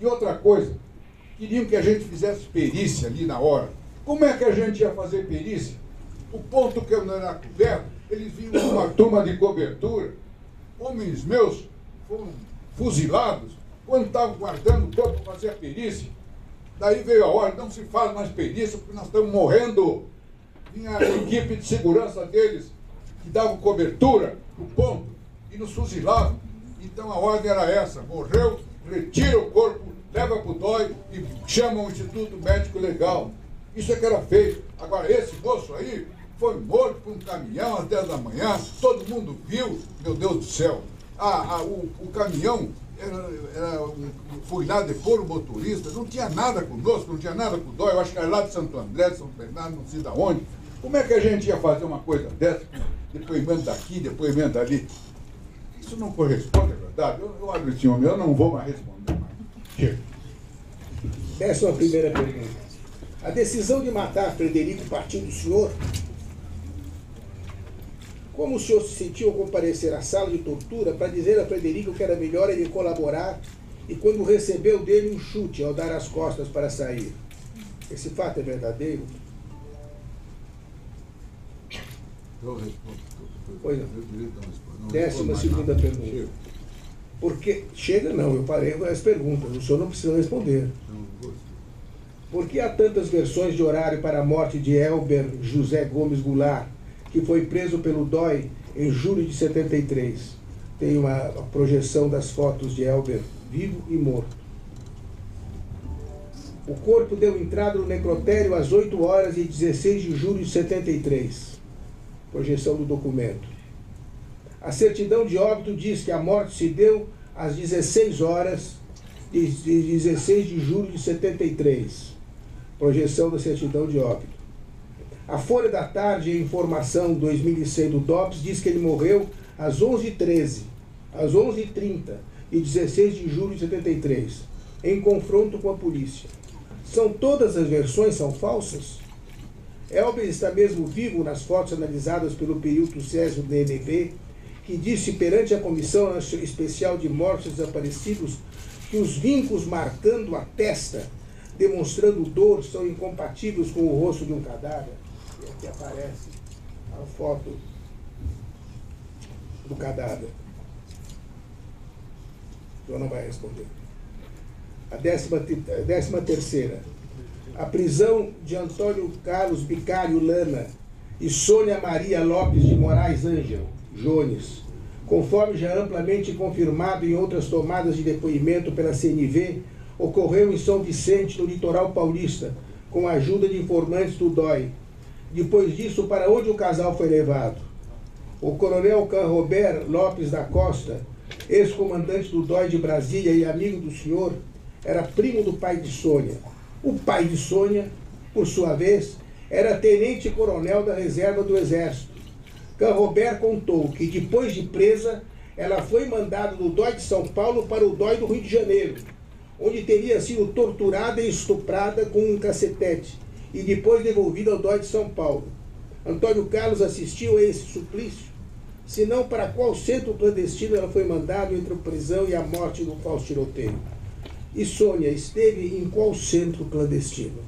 Speaker 3: E outra coisa, queriam que a gente fizesse perícia ali na hora. Como é que a gente ia fazer perícia? O ponto que eu não era coberto, eles vinham com uma turma de cobertura, homens meus foram fuzilados quando estavam guardando o corpo para fazer a perícia. Daí veio a ordem, não se faz mais perícia porque nós estamos morrendo. Vinha a equipe de segurança deles, que davam cobertura no ponto e nos fuzilavam. Então a ordem era essa: morreu, retira o corpo, leva para o DOI e chama o Instituto Médico Legal. Isso é que era feito. Agora, esse moço aí foi morto por um caminhão às 10 da manhã, todo mundo viu, meu Deus do céu. O caminhão foi lá depois o motorista, não tinha nada conosco, não tinha nada com o DOI, eu acho que era lá de Santo André, de São Bernardo, não sei de onde. Como é que a gente ia fazer uma coisa dessa, depoimento daqui, depoimento dali? Isso não corresponde à verdade. Eu abro esse homem, eu não vou mais responder mais. Chega.
Speaker 1: Essa é a primeira pergunta. A decisão de matar Frederico partiu do senhor? Como o senhor se sentiu ao comparecer à sala de tortura para dizer a Frederico que era melhor ele colaborar e quando recebeu dele um chute ao dar as costas para sair? Esse fato é verdadeiro?
Speaker 4: Eu respondo.
Speaker 1: Pois não.
Speaker 4: Eu direito não
Speaker 1: Décima segunda pergunta.
Speaker 4: Chega.
Speaker 1: Por que... Chega não, eu parei as perguntas, o senhor não precisa responder.
Speaker 4: Não vou.
Speaker 1: Por que há tantas versões de horário para a morte de Elber José Gomes Goulart, que foi preso pelo DOI em julho de 73? Tem uma projeção das fotos de Elber vivo e morto. O corpo deu entrada no necrotério às 8 horas e 16 de julho de 73. Projeção do documento. A certidão de óbito diz que a morte se deu às 16 horas de 16 de julho de 73. Projeção da certidão de óbito. A Folha da Tarde, a informação 2006 do DOPS, diz que ele morreu às 11h13, às 11h30 e 16 de julho de 73, em confronto com a polícia. Todas as versões são falsas? Elber está mesmo vivo nas fotos analisadas pelo perito Césio DNB, que disse perante a Comissão Especial de Mortos e Desaparecidos que os vincos marcando a testa, demonstrando dor, são incompatíveis com o rosto de um cadáver. E aqui aparece a foto do cadáver. O senhor não vai responder. A 13ª. A prisão de Antônio Carlos Bicário Lana e Sônia Maria Lopes de Moraes Ângelo, Jones, conforme já amplamente confirmado em outras tomadas de depoimento pela CNV, ocorreu em São Vicente, no litoral paulista, com a ajuda de informantes do DOI. Depois disso, para onde o casal foi levado? O coronel Robert Lopes da Costa, ex-comandante do DOI de Brasília e amigo do senhor, era primo do pai de Sônia. O pai de Sônia, por sua vez, era tenente-coronel da reserva do Exército. Robert contou que, depois de presa, ela foi mandada do DOI de São Paulo para o DOI do Rio de Janeiro, onde teria sido torturada e estuprada com um cacetete, e depois devolvida ao DOI de São Paulo. Antônio Carlos assistiu a esse suplício? Se não, para qual centro clandestino ela foi mandada entre a prisão e a morte no falso tiroteio? E Sônia esteve em qual centro clandestino?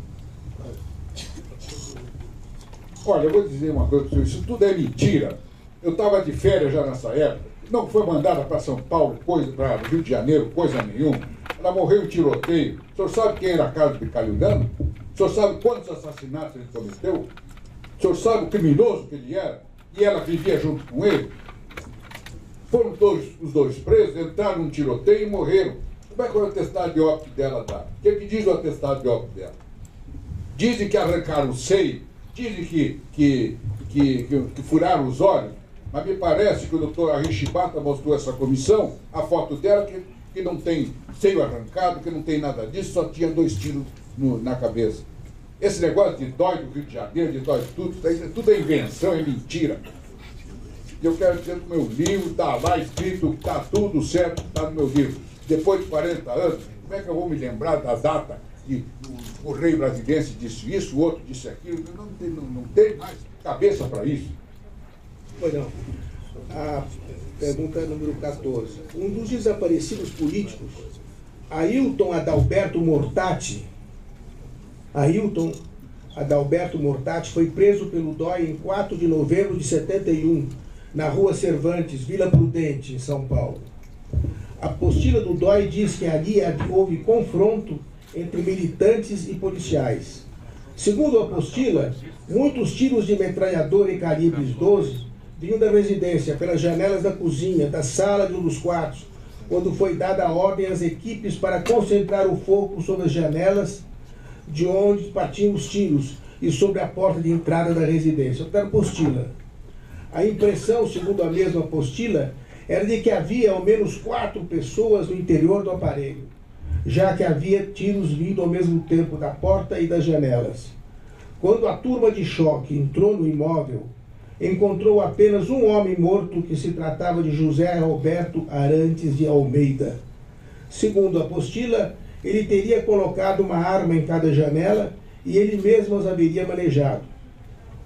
Speaker 3: Olha, eu vou dizer uma coisa para o senhor, isso tudo é mentira. Eu estava de férias já nessa época, não foi mandada para São Paulo, para Rio de Janeiro, coisa nenhuma. Ela morreu em tiroteio. O senhor sabe quem era Carlos Bicário Lana? O senhor sabe quantos assassinatos ele cometeu? O senhor sabe o criminoso que ele era? E ela vivia junto com ele? Foram os dois presos, entraram num tiroteio e morreram. Como é que o atestado de óbito dela dá? O que é que diz o atestado de óbito dela? Dizem que arrancaram o seio, dizem que furaram os olhos, mas me parece que o doutor Arishibata mostrou essa comissão, a foto dela, que não tem seio arrancado, que não tem nada disso, só tinha 2 tiros na cabeça. Esse negócio de DOI do Rio de Janeiro, de DOI de tudo é invenção, é mentira. E eu quero dizer que o meu livro está lá escrito, está tudo certo, está no meu livro. depois de 40 anos, como é que eu vou me lembrar da data que o rei brasileiro disse isso, o outro disse aquilo? Não tem mais cabeça para isso.
Speaker 1: Pois não. A pergunta número 14. Um dos desaparecidos políticos, Ailton Adalberto Mortati, foi preso pelo DOI em 4 de novembro de 71, na Rua Cervantes, Vila Prudente, em São Paulo. A apostila do DOI diz que ali houve confronto entre militantes e policiais. Segundo a apostila, muitos tiros de metralhadora e calibres 12 vinham da residência pelas janelas da cozinha, da sala de um dos quartos, quando foi dada a ordem às equipes para concentrar o fogo sobre as janelas de onde partiam os tiros e sobre a porta de entrada da residência. Está na apostila. A impressão, segundo a mesma apostila, era de que havia ao menos 4 pessoas no interior do aparelho, já que havia tiros vindo ao mesmo tempo da porta e das janelas. Quando a turma de choque entrou no imóvel, encontrou apenas um homem morto, que se tratava de José Roberto Arantes de Almeida. Segundo a apostila, ele teria colocado uma arma em cada janela e ele mesmo as haveria manejado.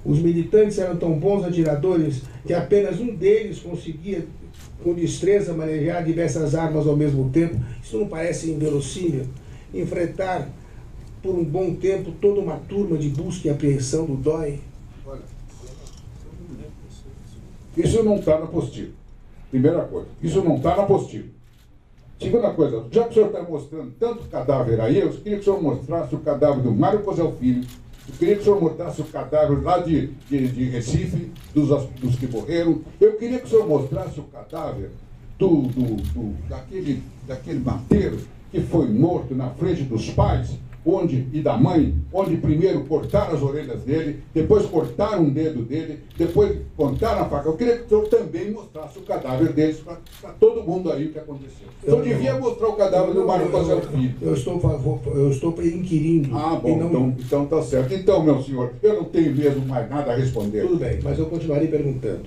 Speaker 1: Os militantes eram tão bons atiradores que apenas um deles conseguia, com destreza, manejar diversas armas ao mesmo tempo. Isso não parece inverossímil? Enfrentar por um bom tempo toda uma turma de busca e apreensão do DOI?
Speaker 3: Olha, isso não está na apostila. Primeira coisa, isso não está na apostila. Segunda coisa, já que o senhor está mostrando tanto cadáver aí, eu queria que o senhor mostrasse o cadáver do Mário Cosel Filho, eu queria que o senhor mostrasse o cadáver lá de Recife, dos que morreram, eu queria que o senhor mostrasse o cadáver daquele mateiro que foi morto na frente dos pais, e da mãe, onde primeiro cortaram as orelhas dele, depois cortaram um dedo dele, depois cortaram a faca. Eu queria que o senhor também mostrasse o cadáver deles para todo mundo aí o que aconteceu. Eu devia mostrar o cadáver do Mário Cosel Filho.
Speaker 1: Eu estou inquirindo.
Speaker 3: Ah, bom, então tá certo. Então, meu senhor, eu não tenho mesmo mais nada a responder.
Speaker 1: Tudo bem, mas eu continuarei perguntando.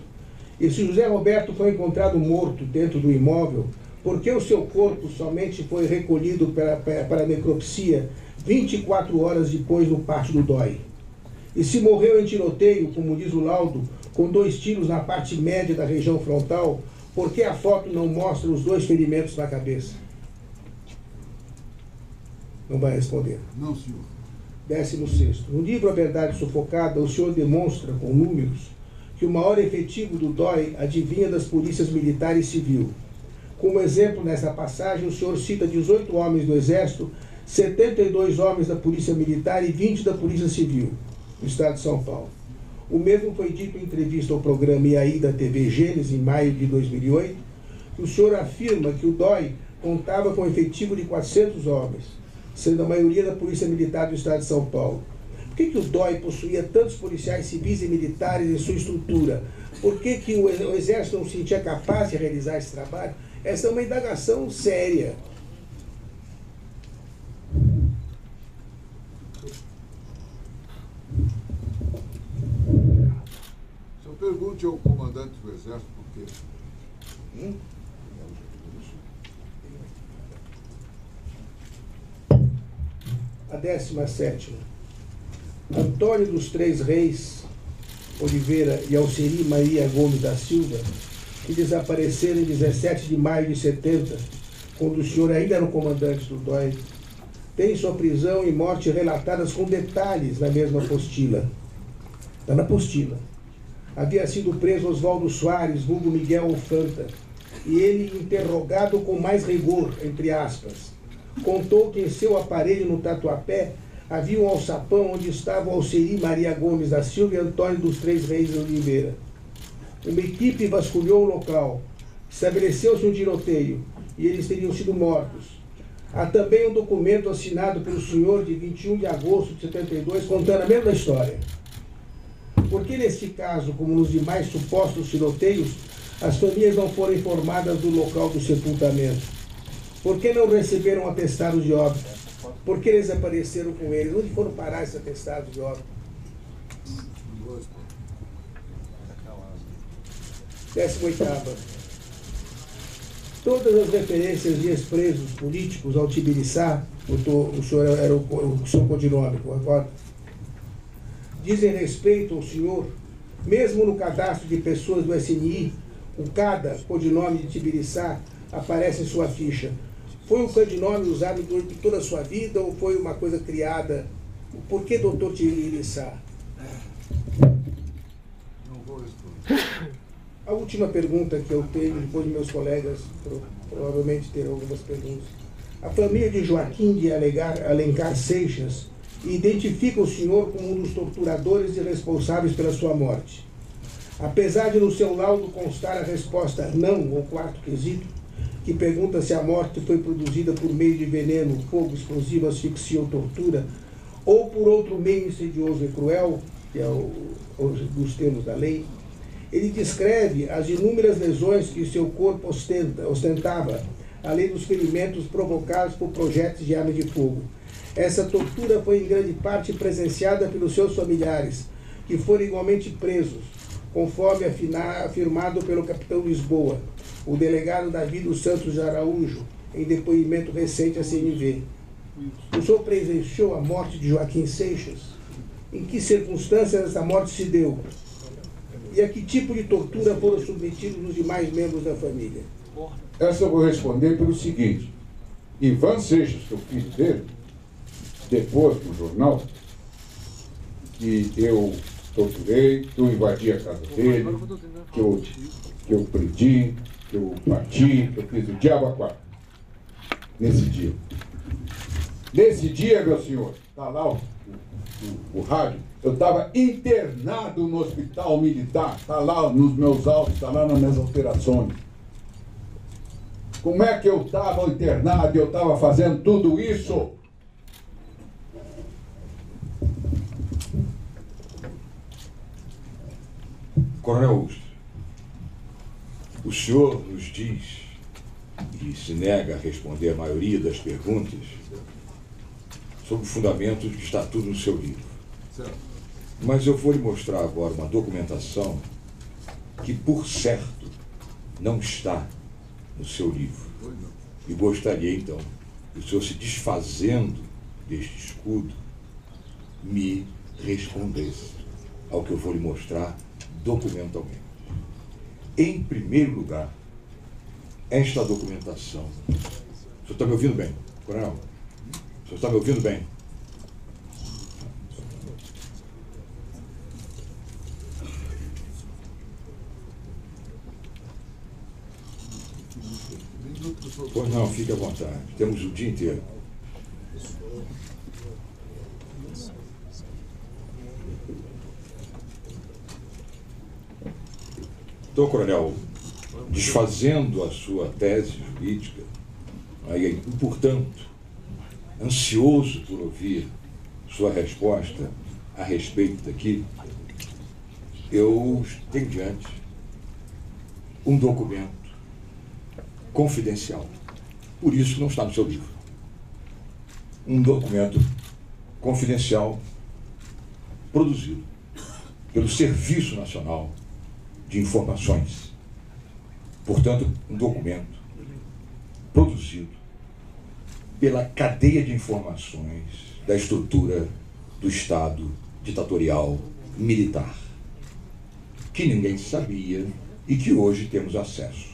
Speaker 1: E se José Roberto foi encontrado morto dentro do imóvel, por que o seu corpo somente foi recolhido para a necropsia 24 horas depois no pátio do DOI? E se morreu em tiroteio, como diz o laudo, com 2 tiros na parte média da região frontal, por que a foto não mostra os 2 ferimentos na cabeça? Não vai responder.
Speaker 3: Não, senhor.
Speaker 1: 16º. No livro A Verdade Sufocada, o senhor demonstra com números que o maior efetivo do DOI adivinha das polícias militar e civil. Como exemplo, nessa passagem, o senhor cita 18 homens do Exército, 72 homens da Polícia Militar e 20 da Polícia Civil, no estado de São Paulo. O mesmo foi dito em entrevista ao programa IAI da TV Gênesis, em maio de 2008, que o senhor afirma que o DOI contava com um efetivo de 400 homens, sendo a maioria da Polícia Militar do estado de São Paulo. Por que o DOI possuía tantos policiais civis e militares em sua estrutura? Por que o Exército não se sentia capaz de realizar esse trabalho? Essa é uma indagação séria.
Speaker 5: Só pergunte ao comandante do Exército por quê.
Speaker 1: A 17ª. Antônio dos Três Reis Oliveira e Alceri Maria Gomes da Silva, que desapareceram em 17 de maio de 70, quando o senhor ainda era o comandante do DOI, tem sua prisão e morte relatadas com detalhes na mesma apostila. Está na apostila. Havia sido preso Oswaldo Soares, vulgo Miguel Alfanta, e ele, interrogado com mais rigor, entre aspas, contou que em seu aparelho no Tatuapé havia um alçapão onde estavam Alceri Maria Gomes da Silva e Antônio dos Três Reis Oliveira. Uma equipe vasculhou o local, estabeleceu-se um tiroteio e eles teriam sido mortos. Há também um documento assinado pelo senhor de 21 de agosto de 72 contando a mesma história. Por que neste caso, como nos demais supostos tiroteios, as famílias não foram informadas do local do sepultamento? Por que não receberam atestados de óbito? Por que eles apareceram com eles? Onde foram parar esses atestados de óbito? 18ª. Todas as referências de ex-presos políticos ao Tibiriçá, o senhor era o seu codinome, concorda? Dizem respeito ao senhor, mesmo no cadastro de pessoas do SNI, o CADA, codinome de Tibiriçá, aparece em sua ficha. Foi um codinome usado durante toda a sua vida ou foi uma coisa criada? Por que doutor Tibiriçá?
Speaker 5: Não vou responder.
Speaker 1: A última pergunta que eu tenho, depois meus colegas provavelmente terão algumas perguntas. A família de Joaquim de Alencar Seixas identifica o senhor como um dos torturadores e responsáveis pela sua morte. Apesar de no seu laudo constar a resposta não, ou quarto quesito, que pergunta se a morte foi produzida por meio de veneno, fogo, explosivo, asfixia ou tortura, ou por outro meio insidioso e cruel, que é dos termos da lei, ele descreve as inúmeras lesões que o seu corpo ostentava, além dos ferimentos provocados por projéteis de arma de fogo. Essa tortura foi em grande parte presenciada pelos seus familiares, que foram igualmente presos, conforme afirmado pelo capitão Lisboa, o delegado Davi dos Santos de Araújo, em depoimento recente à CNV. O senhor presenciou a morte de Joaquim Seixas? Em que circunstâncias essa morte se deu? E a que tipo de tortura foram submetidos os demais membros da família?
Speaker 3: Essa eu vou responder pelo seguinte. Ivan Seixas, que é o filho dele, depois no jornal, que eu torturei, que eu invadi a casa dele, que eu prendi, que eu bati, que eu fiz o diabo a quatro. Nesse dia. Nesse dia, meu senhor, está lá o rádio, eu estava internado no hospital militar, está lá nos meus autos, está lá nas minhas alterações. Como é que eu estava internado e eu estava fazendo tudo isso?
Speaker 4: Coronel Augusto, o senhor nos diz, e se nega a responder a maioria das perguntas, sobre o fundamento de que está tudo no seu livro.
Speaker 5: Certo.
Speaker 4: Mas eu vou lhe mostrar agora uma documentação que, por certo, não está no seu livro.
Speaker 5: Pois não.
Speaker 4: E gostaria, então, que o senhor, se desfazendo deste escudo, me respondesse ao que eu vou lhe mostrar documentalmente. Em primeiro lugar, esta documentação... O senhor está me ouvindo bem, coronel? O senhor está me ouvindo bem? Pois não, fique à vontade. Temos o dia inteiro. Então, coronel, desfazendo a sua tese jurídica, e, portanto, ansioso por ouvir sua resposta a respeito daqui, eu tenho diante um documento confidencial. Por isso não está no seu livro. Um documento confidencial produzido pelo Serviço Nacional de Informações. Portanto, um documento produzido pela cadeia de informações da estrutura do Estado ditatorial militar, que ninguém sabia e que hoje temos acesso.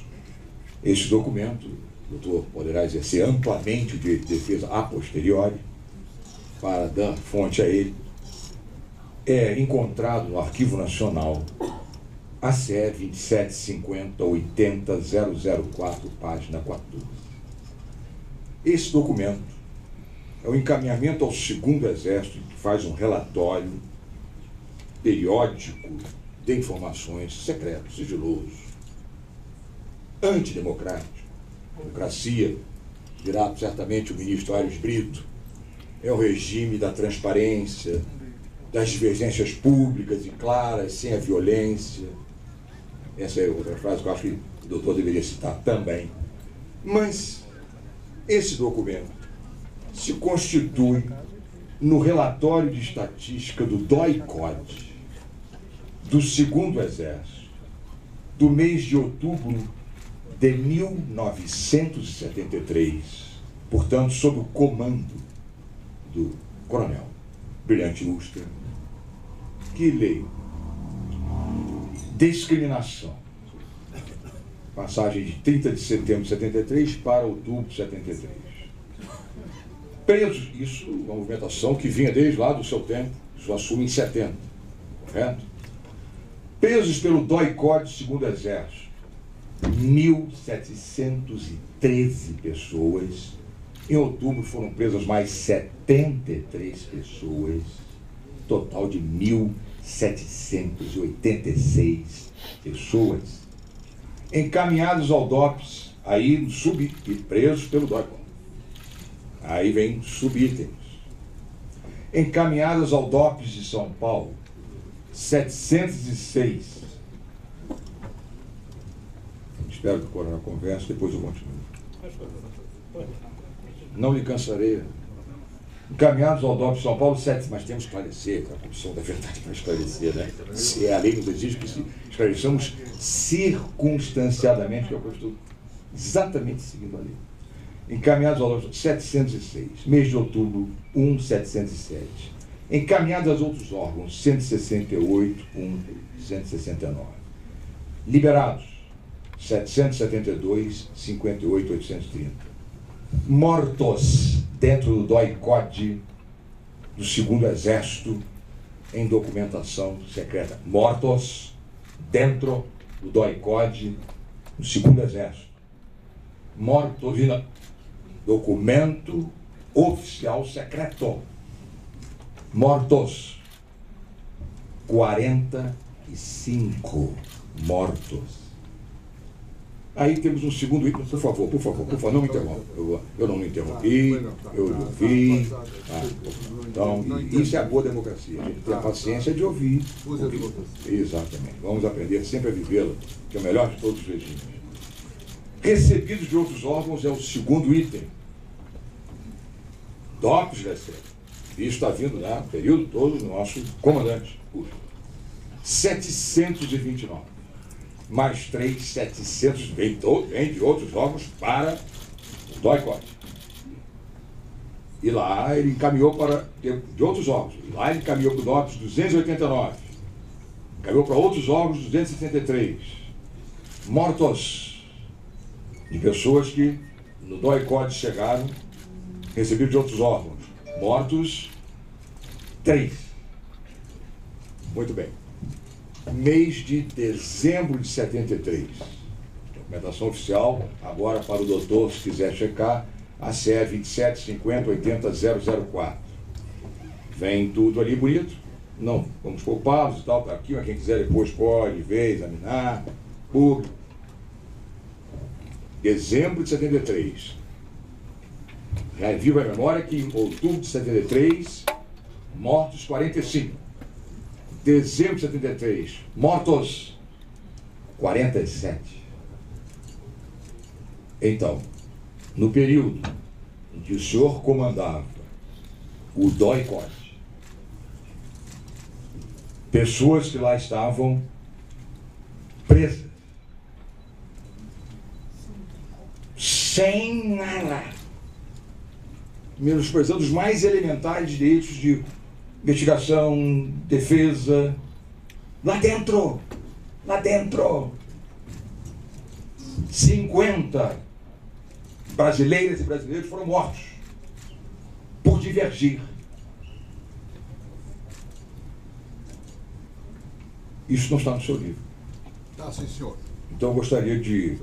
Speaker 4: Esse documento, o doutor poderá exercer amplamente o direito de defesa a posteriori, para dar fonte a ele, é encontrado no Arquivo Nacional ACE 2750-80-004, página 14. Esse documento é o encaminhamento ao 2º Exército, que faz um relatório periódico de informações secreto, sigiloso, antidemocrático. Democracia, dirá certamente o ministro Aires Brito, é o regime da transparência, das divergências públicas e claras, sem a violência. Essa é outra frase que eu acho que o doutor deveria citar também. Mas esse documento se constitui no relatório de estatística do DOI-CODE, do 2º Exército, do mês de outubro de 1973, portanto, sob o comando do coronel Brilhante Ustra, que leio: discriminação. Passagem de 30 de setembro de 73 para outubro de 73. Presos, isso é uma movimentação que vinha desde lá do seu tempo, isso assume em 70, correto? Presos pelo DOI-CODE, segundo Exército, 1.713 pessoas. Em outubro foram presas mais 73 pessoas, total de 1.786 pessoas. Encaminhados ao DOPS, aí e presos pelo DOI-CODE. Aí vem subitens. Encaminhados ao DOPS de São Paulo, 706. Espero que o coronel converse, depois eu continuo. Não lhe cansarei. Encaminhados ao DOPS de São Paulo, 7, mas temos que esclarecer, a Comissão da Verdade para esclarecer, né? Se a lei nos exige que esclareçamos circunstanciadamente, que é o que eu estou exatamente seguindo a lei. Encaminhados ao DOPS, 706. Mês de outubro, 707. Encaminhados aos outros órgãos, 168, 169. Liberados, 772, 58, 830. Mortos dentro do DOI-CODE do segundo Exército em documentação secreta. Mortos dentro do DOI-CODE do segundo Exército. Mortos, documento oficial secreto. Mortos. 45 mortos. Aí temos um segundo item, por favor, não me interrompa. Eu não me interrompi, eu ouvi. Então, isso é a boa democracia. A gente tem a paciência de ouvir. Exatamente. Vamos aprender sempre a vivê-la, que é o melhor de todos os regimes. Recebidos de outros órgãos é o segundo item. DOPS recebe. Isso está vindo, né, o período todo do nosso comandante. 729. Mais 3, 700, vem de outros órgãos para o DOI-CODE. E lá ele encaminhou para, de outros órgãos, e lá ele encaminhou para o DOPS 289. Encaminhou para outros órgãos 273. Mortos de pessoas que no DOI-CODE chegaram, recebidos de outros órgãos. Mortos, 3. Muito bem. Mês de dezembro de 73. Documentação oficial, agora para o doutor, se quiser checar, a CE 27 50 80 004. Vem tudo ali bonito. Não, vamos poupá-los e tal, para aqui, mas quem quiser depois pode ver, examinar, público. Dezembro de 73. Reviva a memória que em outubro de 73, mortos 45. Dezembro de 73, mortos 47. Então, no período em que o senhor comandava o DOI-CODE, pessoas que lá estavam presas, sem nada, menosprezando os mais elementares direitos de investigação, defesa, lá dentro, 50 brasileiras e brasileiros foram mortos por divergir. Isso não está no seu livro.
Speaker 5: Tá, sim, senhor.
Speaker 4: Então eu gostaria de...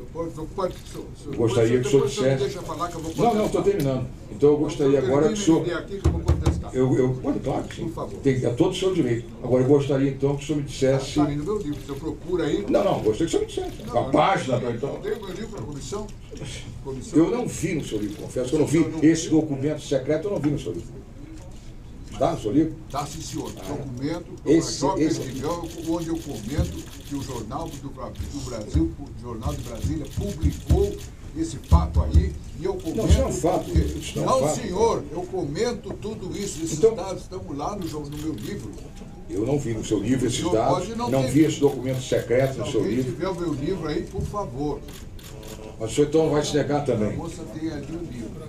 Speaker 4: Gostaria que o senhor dissesse...
Speaker 5: Deixa eu falar que eu vou contestar.
Speaker 4: Não, estou terminando. Então eu gostaria agora que o senhor...
Speaker 5: Aqui que eu vou contestar.
Speaker 4: Pode, claro que sim.
Speaker 5: Por favor.
Speaker 4: É todo o seu direito. Agora eu gostaria então que o senhor me dissesse...
Speaker 5: Está aí no meu livro, você procura aí.
Speaker 4: Não, gostaria que o senhor me dissesse. Uma página, então...
Speaker 5: Tem o meu livro para a comissão?
Speaker 4: Eu não vi no seu livro, confesso que eu não vi. Esse documento secreto eu não vi no seu livro. Está no seu livro?
Speaker 5: Está, sim, senhor. Documento,
Speaker 4: esse...
Speaker 5: onde eu comento que o Jornal do Brasil, o Jornal de Brasília, publicou esse fato aí, e eu comento...
Speaker 4: Não, isso não é um fato.
Speaker 5: Não, senhor, eu comento tudo isso. Esses dados estão lá no meu livro.
Speaker 4: Eu não vi no seu livro esses dados, não vi esse documento secreto no seu livro.
Speaker 5: Se tiver o meu livro aí, por favor.
Speaker 4: Mas o senhor então vai se negar
Speaker 5: A
Speaker 4: também.
Speaker 5: moça tem ali um livro.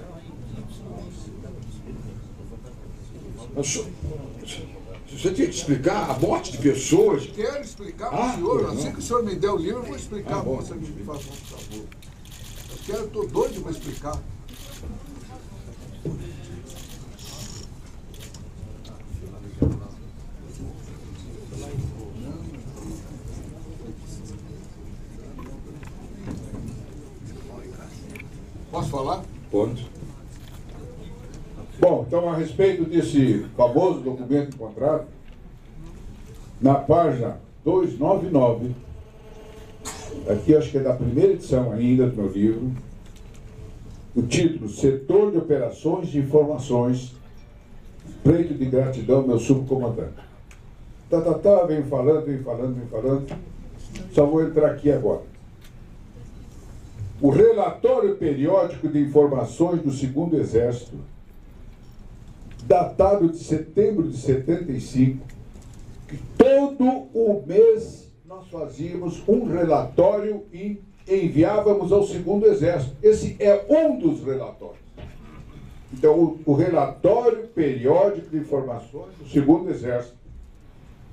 Speaker 4: Mas o senhor tinha que explicar a morte de pessoas.
Speaker 5: Quero explicar para o senhor,
Speaker 4: não.
Speaker 5: assim que o senhor me der o livro, eu vou explicar.
Speaker 4: Bom.
Speaker 5: Moça, me faz um favor. Eu quero, estou doido para explicar. Posso falar?
Speaker 4: Pode.
Speaker 3: Bom, então, a respeito desse famoso documento encontrado, na página 299, aqui acho que é da primeira edição ainda do meu livro, o título, Setor de Operações de Informações, pleito de gratidão, meu subcomandante. Venho falando, só vou entrar aqui agora. O relatório periódico de informações do 2º Exército, datado de setembro de 75, que todo o mês nós fazíamos um relatório e enviávamos ao 2º Exército. Esse é um dos relatórios. Então, o relatório periódico de informações do 2º Exército,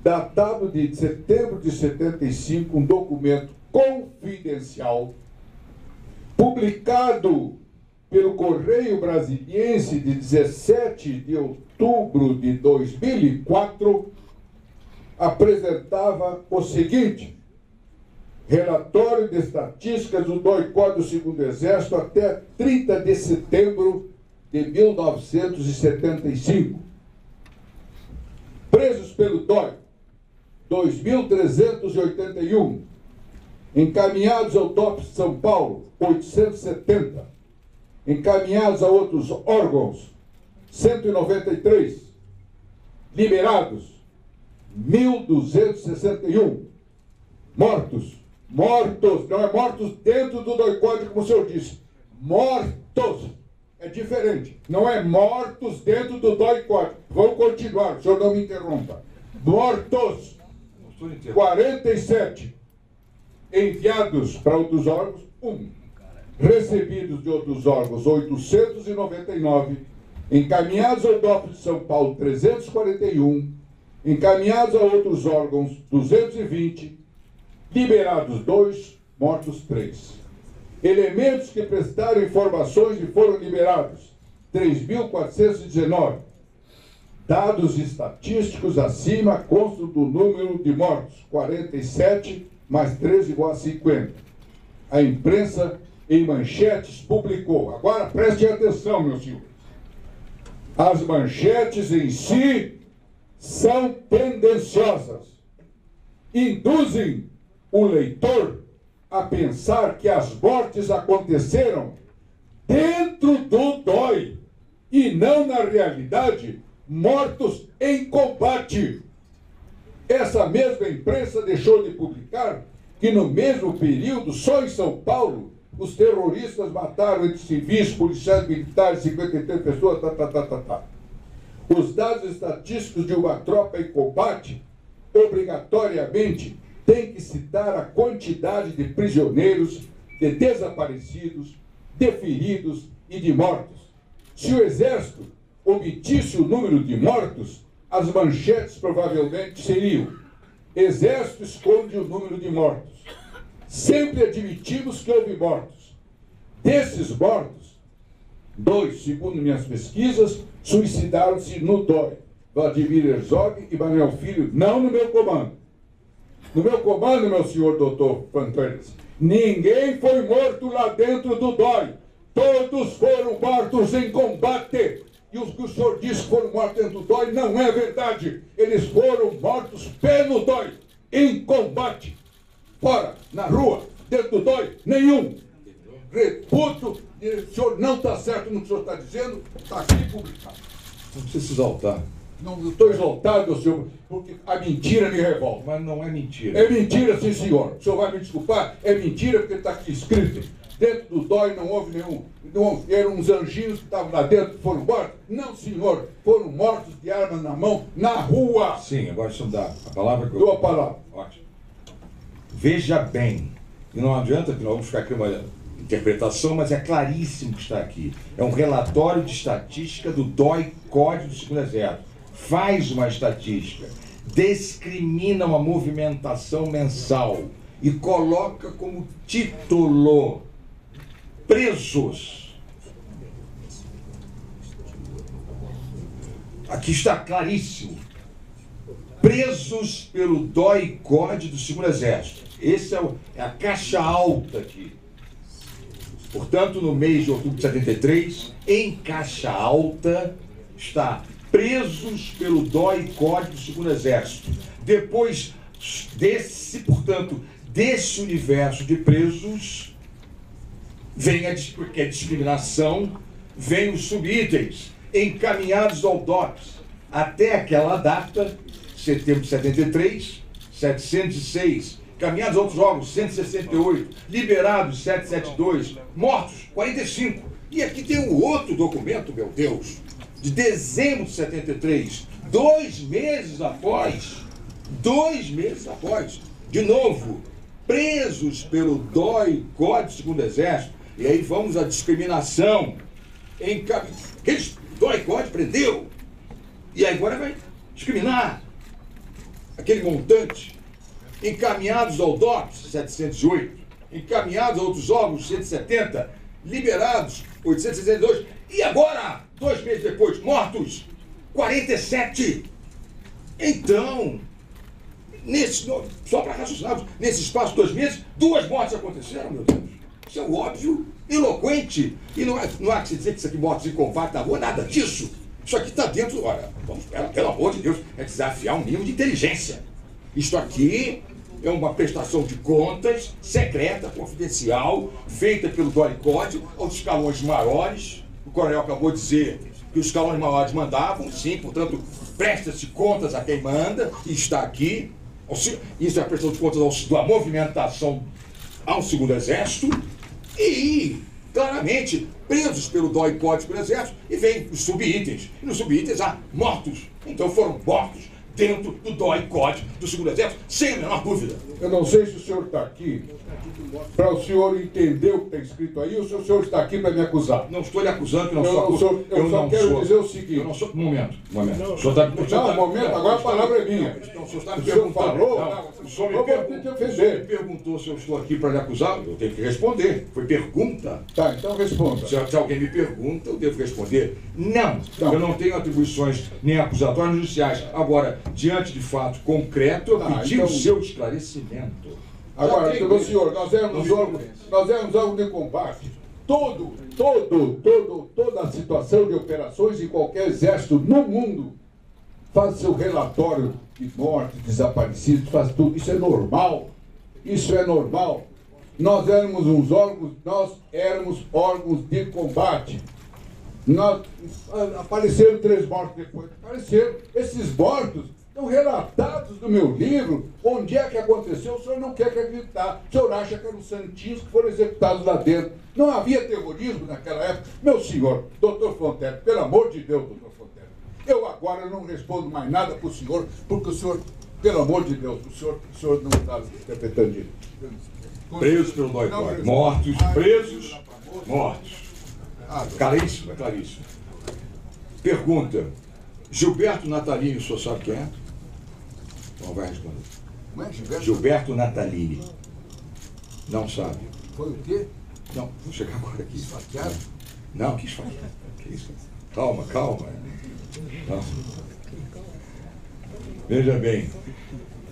Speaker 3: datado de setembro de 75, um documento confidencial, publicado pelo Correio Brasiliense de 17 de outubro de 2004, apresentava o seguinte: relatório de estatísticas do DOI-COR do 2º Exército até 30 de setembro de 1975. Presos pelo DOI, 2.381. Encaminhados ao DOPS de São Paulo, 870. Encaminhados a outros órgãos, 193. Liberados, 1.261. Mortos, não é mortos dentro do DOI-COR, como o senhor disse. Mortos, é diferente. Não é mortos dentro do DOI-COR. Vamos continuar, o senhor não me interrompa. Mortos, 47. Enviados para outros órgãos, 1. Recebidos de outros órgãos, 899. Encaminhados ao DOPS de São Paulo, 341. Encaminhados a outros órgãos, 220. Liberados 2, mortos 3. Elementos que prestaram informações e foram liberados, 3.419. Dados estatísticos acima constam do número de mortos, 47 mais 3 igual a 50. A imprensa, em manchetes, publicou. Agora prestem atenção, meus senhores. As manchetes em si são tendenciosas. Induzem o leitor a pensar que as mortes aconteceram dentro do DOI e não, na realidade, mortos em combate. Essa mesma imprensa deixou de publicar que no mesmo período, só em São Paulo, os terroristas mataram entre civis, policiais, militares, 53 pessoas, Os dados estatísticos de uma tropa em combate, obrigatoriamente, têm que citar a quantidade de prisioneiros, de desaparecidos, de feridos e de mortos. Se o Exército omitisse o número de mortos, as manchetes provavelmente seriam: Exército esconde o número de mortos. Sempre admitimos que houve mortos. Desses mortos, 2, segundo minhas pesquisas, suicidaram-se no DOI. Vladimir Herzog e Manuel Filho, não no meu comando. No meu comando, meu senhor doutor Fantanes, ninguém foi morto lá dentro do DOI. Todos foram mortos em combate. E os que o senhor disse que foram mortos dentro do DOI não é verdade. Eles foram mortos pelo DOI, em combate. Fora, na rua, dentro do DOI, nenhum. Reputo, o senhor não está certo no que o senhor está dizendo, está aqui publicado.
Speaker 4: Não precisa se exaltar.
Speaker 3: Não estou exaltado, senhor, porque a mentira me revolta.
Speaker 4: Mas não é mentira.
Speaker 3: É mentira, sim, senhor. O senhor vai me desculpar? É mentira porque está aqui escrito. Dentro do DOI não houve nenhum. Não, eram uns anjinhos que estavam lá dentro que foram mortos? Não, senhor. Foram mortos de armas na mão, na rua.
Speaker 4: Sim, agora deixa eu dar a palavra que eu...
Speaker 3: Dou a palavra.
Speaker 4: Ótimo. Veja bem, e não adianta que nós vamos ficar aqui interpretação, mas é claríssimo que está aqui. É um relatório de estatística do DOI-CODE do Segundo Exército. Faz uma estatística, discrimina uma movimentação mensal e coloca como título: presos. Aqui está claríssimo: presos pelo DOI-CODE do Segundo Exército. Esse é a caixa alta aqui. Portanto, no mês de outubro de 73, em caixa alta, está presos pelo DOI-CODE do Segundo Exército. Depois desse, portanto, desse universo de presos, vem porque é discriminação, vem os subitens encaminhados ao DOPS. Até aquela data, setembro de 73, 706, encaminhados a outros órgãos, 168, liberados, 772, mortos, 45. E aqui tem um outro documento, meu Deus, de dezembro de 73, 2 meses após, de novo, presos pelo DOI-CODE do Segundo Exército. E aí vamos à discriminação. Aqueles DOI-CODE prendeu, e agora vai discriminar aquele montante. Encaminhados ao DOPS, 708, encaminhados a outros órgãos, 170, liberados, 862, e agora, 2 meses depois, mortos, 47. Então, só para raciocinar, nesse espaço de 2 meses, 2 mortes aconteceram, meu Deus. Isso é um óbvio, eloquente, e não há que se dizer que isso aqui mortos em combate na rua, nada disso. Isso aqui está dentro, olha, vamos, pelo amor de Deus, é desafiar um nível de inteligência. Isto aqui é uma prestação de contas secreta, confidencial, feita pelo DOI-CODE aos escalões maiores. O coronel acabou de dizer que os escalões maiores mandavam, sim, portanto, presta-se contas a quem manda, e está aqui. Isso é a prestação de contas da movimentação ao Segundo Exército, e, claramente, presos pelo DOI-CODE pelo Exército, e vem os subitens. E nos subitens há mortos. Então foram mortos dentro do DOI-CODE do Segundo Exército, sem a menor dúvida.
Speaker 3: Eu não sei se o senhor está aqui para o senhor entender o que está escrito aí, ou se o senhor está aqui para me acusar.
Speaker 4: Não estou lhe acusando que não
Speaker 3: Eu
Speaker 4: sou
Speaker 3: eu só quero dizer o seguinte.
Speaker 4: Eu não sou. Um momento.
Speaker 3: Não, agora a palavra é minha.
Speaker 4: O senhor está me
Speaker 3: O senhor
Speaker 4: perguntando.
Speaker 3: falou,
Speaker 4: O senhor
Speaker 3: me
Speaker 4: perguntou se eu estou aqui para lhe acusar, eu tenho que responder. Foi pergunta.
Speaker 3: Tá, então responda.
Speaker 4: Se alguém me pergunta, eu devo responder. Não,
Speaker 3: Não.
Speaker 4: eu não tenho atribuições nem acusatórias nem judiciais. Agora, diante de fato concreto, eu pedi
Speaker 3: então,
Speaker 4: o seu esclarecimento.
Speaker 3: Agora, senhor, nós éramos órgãos de combate. Toda a situação de operações em qualquer exército no mundo faz seu relatório de morte, desaparecidos, faz tudo. Isso é normal. Isso é normal. Nós éramos órgãos de combate. Apareceram 3 mortos depois. Apareceram. Esses mortos estão relatados no meu livro. Onde é que aconteceu? O senhor não quer acreditar. O senhor acha que eram santinhos que foram executados lá dentro. Não havia terrorismo naquela época. Meu senhor, doutor Fontana, pelo amor de Deus, doutor Fontana, eu agora não respondo mais nada para o senhor, porque o senhor, pelo amor de Deus, o senhor não está interpretando direito.
Speaker 4: Presos pelo DOI-CODE. Mortos, presos, mortos. Claríssimo, é claríssimo. Pergunta: Gilberto Natalini, o senhor sabe quem é? Então vai responder.
Speaker 5: Como é,
Speaker 4: Gilberto Natalini. Não sabe.
Speaker 5: Foi o quê?
Speaker 4: Não, vou chegar agora aqui.
Speaker 5: Esfaqueado?
Speaker 4: Não, que esfaqueado. Que isso? Calma. Não. Veja bem,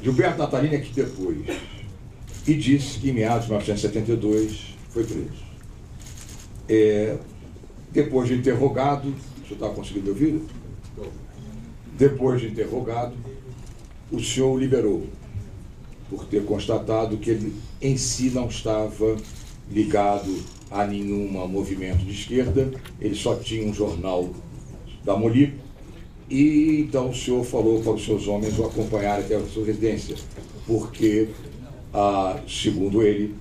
Speaker 4: Gilberto Natalini aqui depois, e disse que em meados de 1972 foi preso. Depois de interrogado, o senhor está conseguindo ouvir? Depois de interrogado, o senhor o liberou, por ter constatado que ele em si não estava ligado a nenhum movimento de esquerda, ele só tinha um jornal da Molico, e então o senhor falou para os seus homens o acompanhar até a sua residência, porque, segundo ele,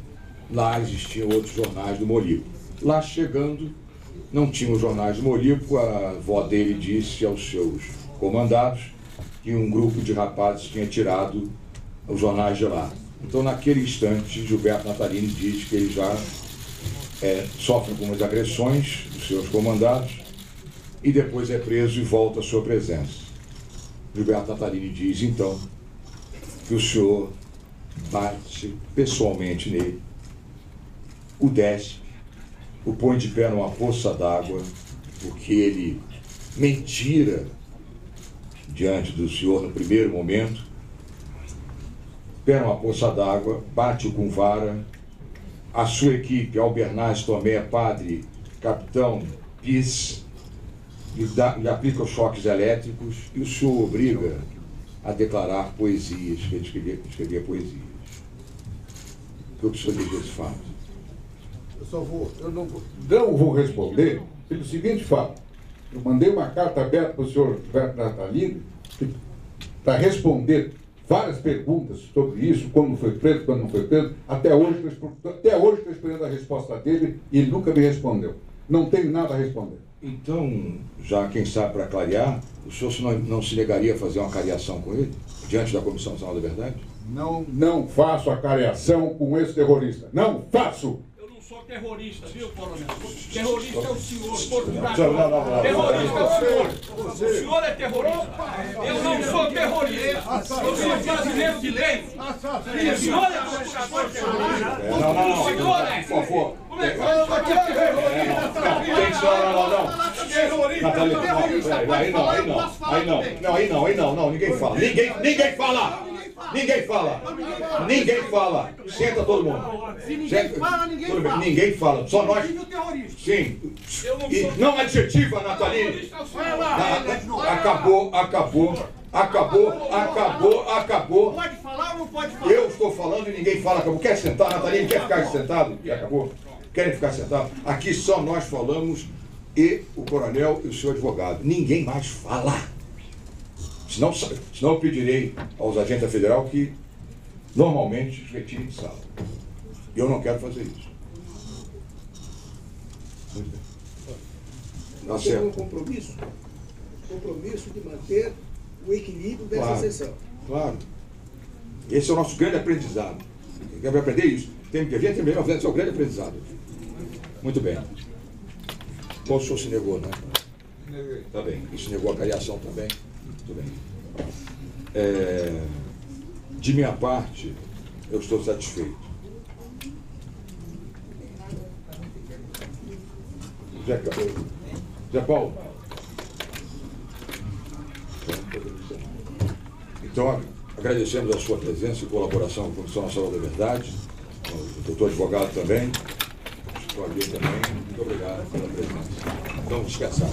Speaker 4: lá existiam outros jornais do Molico. Lá chegando, não tinham os jornais do Molico, a avó dele disse aos seus comandados que um grupo de rapazes tinha tirado os jornais de lá. Então, naquele instante, Gilberto Natalini diz que ele já sofre algumas agressões dos seus comandados e depois é preso e volta à sua presença. Gilberto Natalini diz, então, que o senhor bate pessoalmente nele, o despe, o põe de pé numa poça d'água, porque ele mentira diante do senhor no primeiro momento, pé numa poça d'água, bate-o com vara, a sua equipe, Albernaz Tomé, padre, capitão, Pis, lhe aplica os choques elétricos e o senhor obriga a declarar poesias, que ele escrevia poesias. O que o senhor diz desse fato?
Speaker 3: Eu não vou responder pelo seguinte fato. Eu mandei uma carta aberta para o senhor Gilberto Natalini para responder várias perguntas sobre isso, quando foi preso, quando não foi preso. Até hoje estou esperando a resposta dele e ele nunca me respondeu. Não tenho nada a responder.
Speaker 4: Então, já quem sabe para clarear, o senhor não se negaria a fazer uma cariação com ele, diante da Comissão Nacional da Verdade?
Speaker 3: Não faço a cariação com esse terrorista. Não faço!
Speaker 6: Sou terrorista, viu, coronel? Terrorista é o senhor,
Speaker 4: Não.
Speaker 6: terrorista é o senhor. O senhor é terrorista. Eu não sou terrorista. Eu sou brasileiro de lei. O senhor é procurador terrorista. O senhor é.
Speaker 4: Por favor.
Speaker 6: Como é que eu sou
Speaker 4: Natalini, não, ninguém fala. Ninguém fala. Senta todo mundo.
Speaker 7: Se ninguém fala, ninguém fala.
Speaker 4: Ninguém fala. Só nós. Sim. Não adjetiva, Natalini. Acabou.
Speaker 7: Pode falar ou não pode falar?
Speaker 4: Eu estou falando e ninguém fala. Acabou. Quer sentar, Natalini? Quer ficar sentado? E acabou. Querem ficar sentados? Aqui só nós falamos e o coronel e o seu advogado. Ninguém mais fala. Senão eu pedirei aos agentes da Federal que normalmente os retirem de sala. E eu não quero fazer isso. Muito bem.
Speaker 1: Nós temos um compromisso de manter o equilíbrio dessa sessão.
Speaker 4: Claro. Esse é o nosso grande aprendizado. Quer aprender isso? Tem que ver, esse é o grande aprendizado. Muito bem. Bom, o senhor se negou, né? Tá bem. E se negou a cariação também. Muito bem. De minha parte, eu estou satisfeito. Zé Paulo. Então, agradecemos a sua presença e colaboração com a Comissão Nacional da Verdade, o doutor advogado também, o escolhido também. Muito obrigado pela presença. Então, descansar.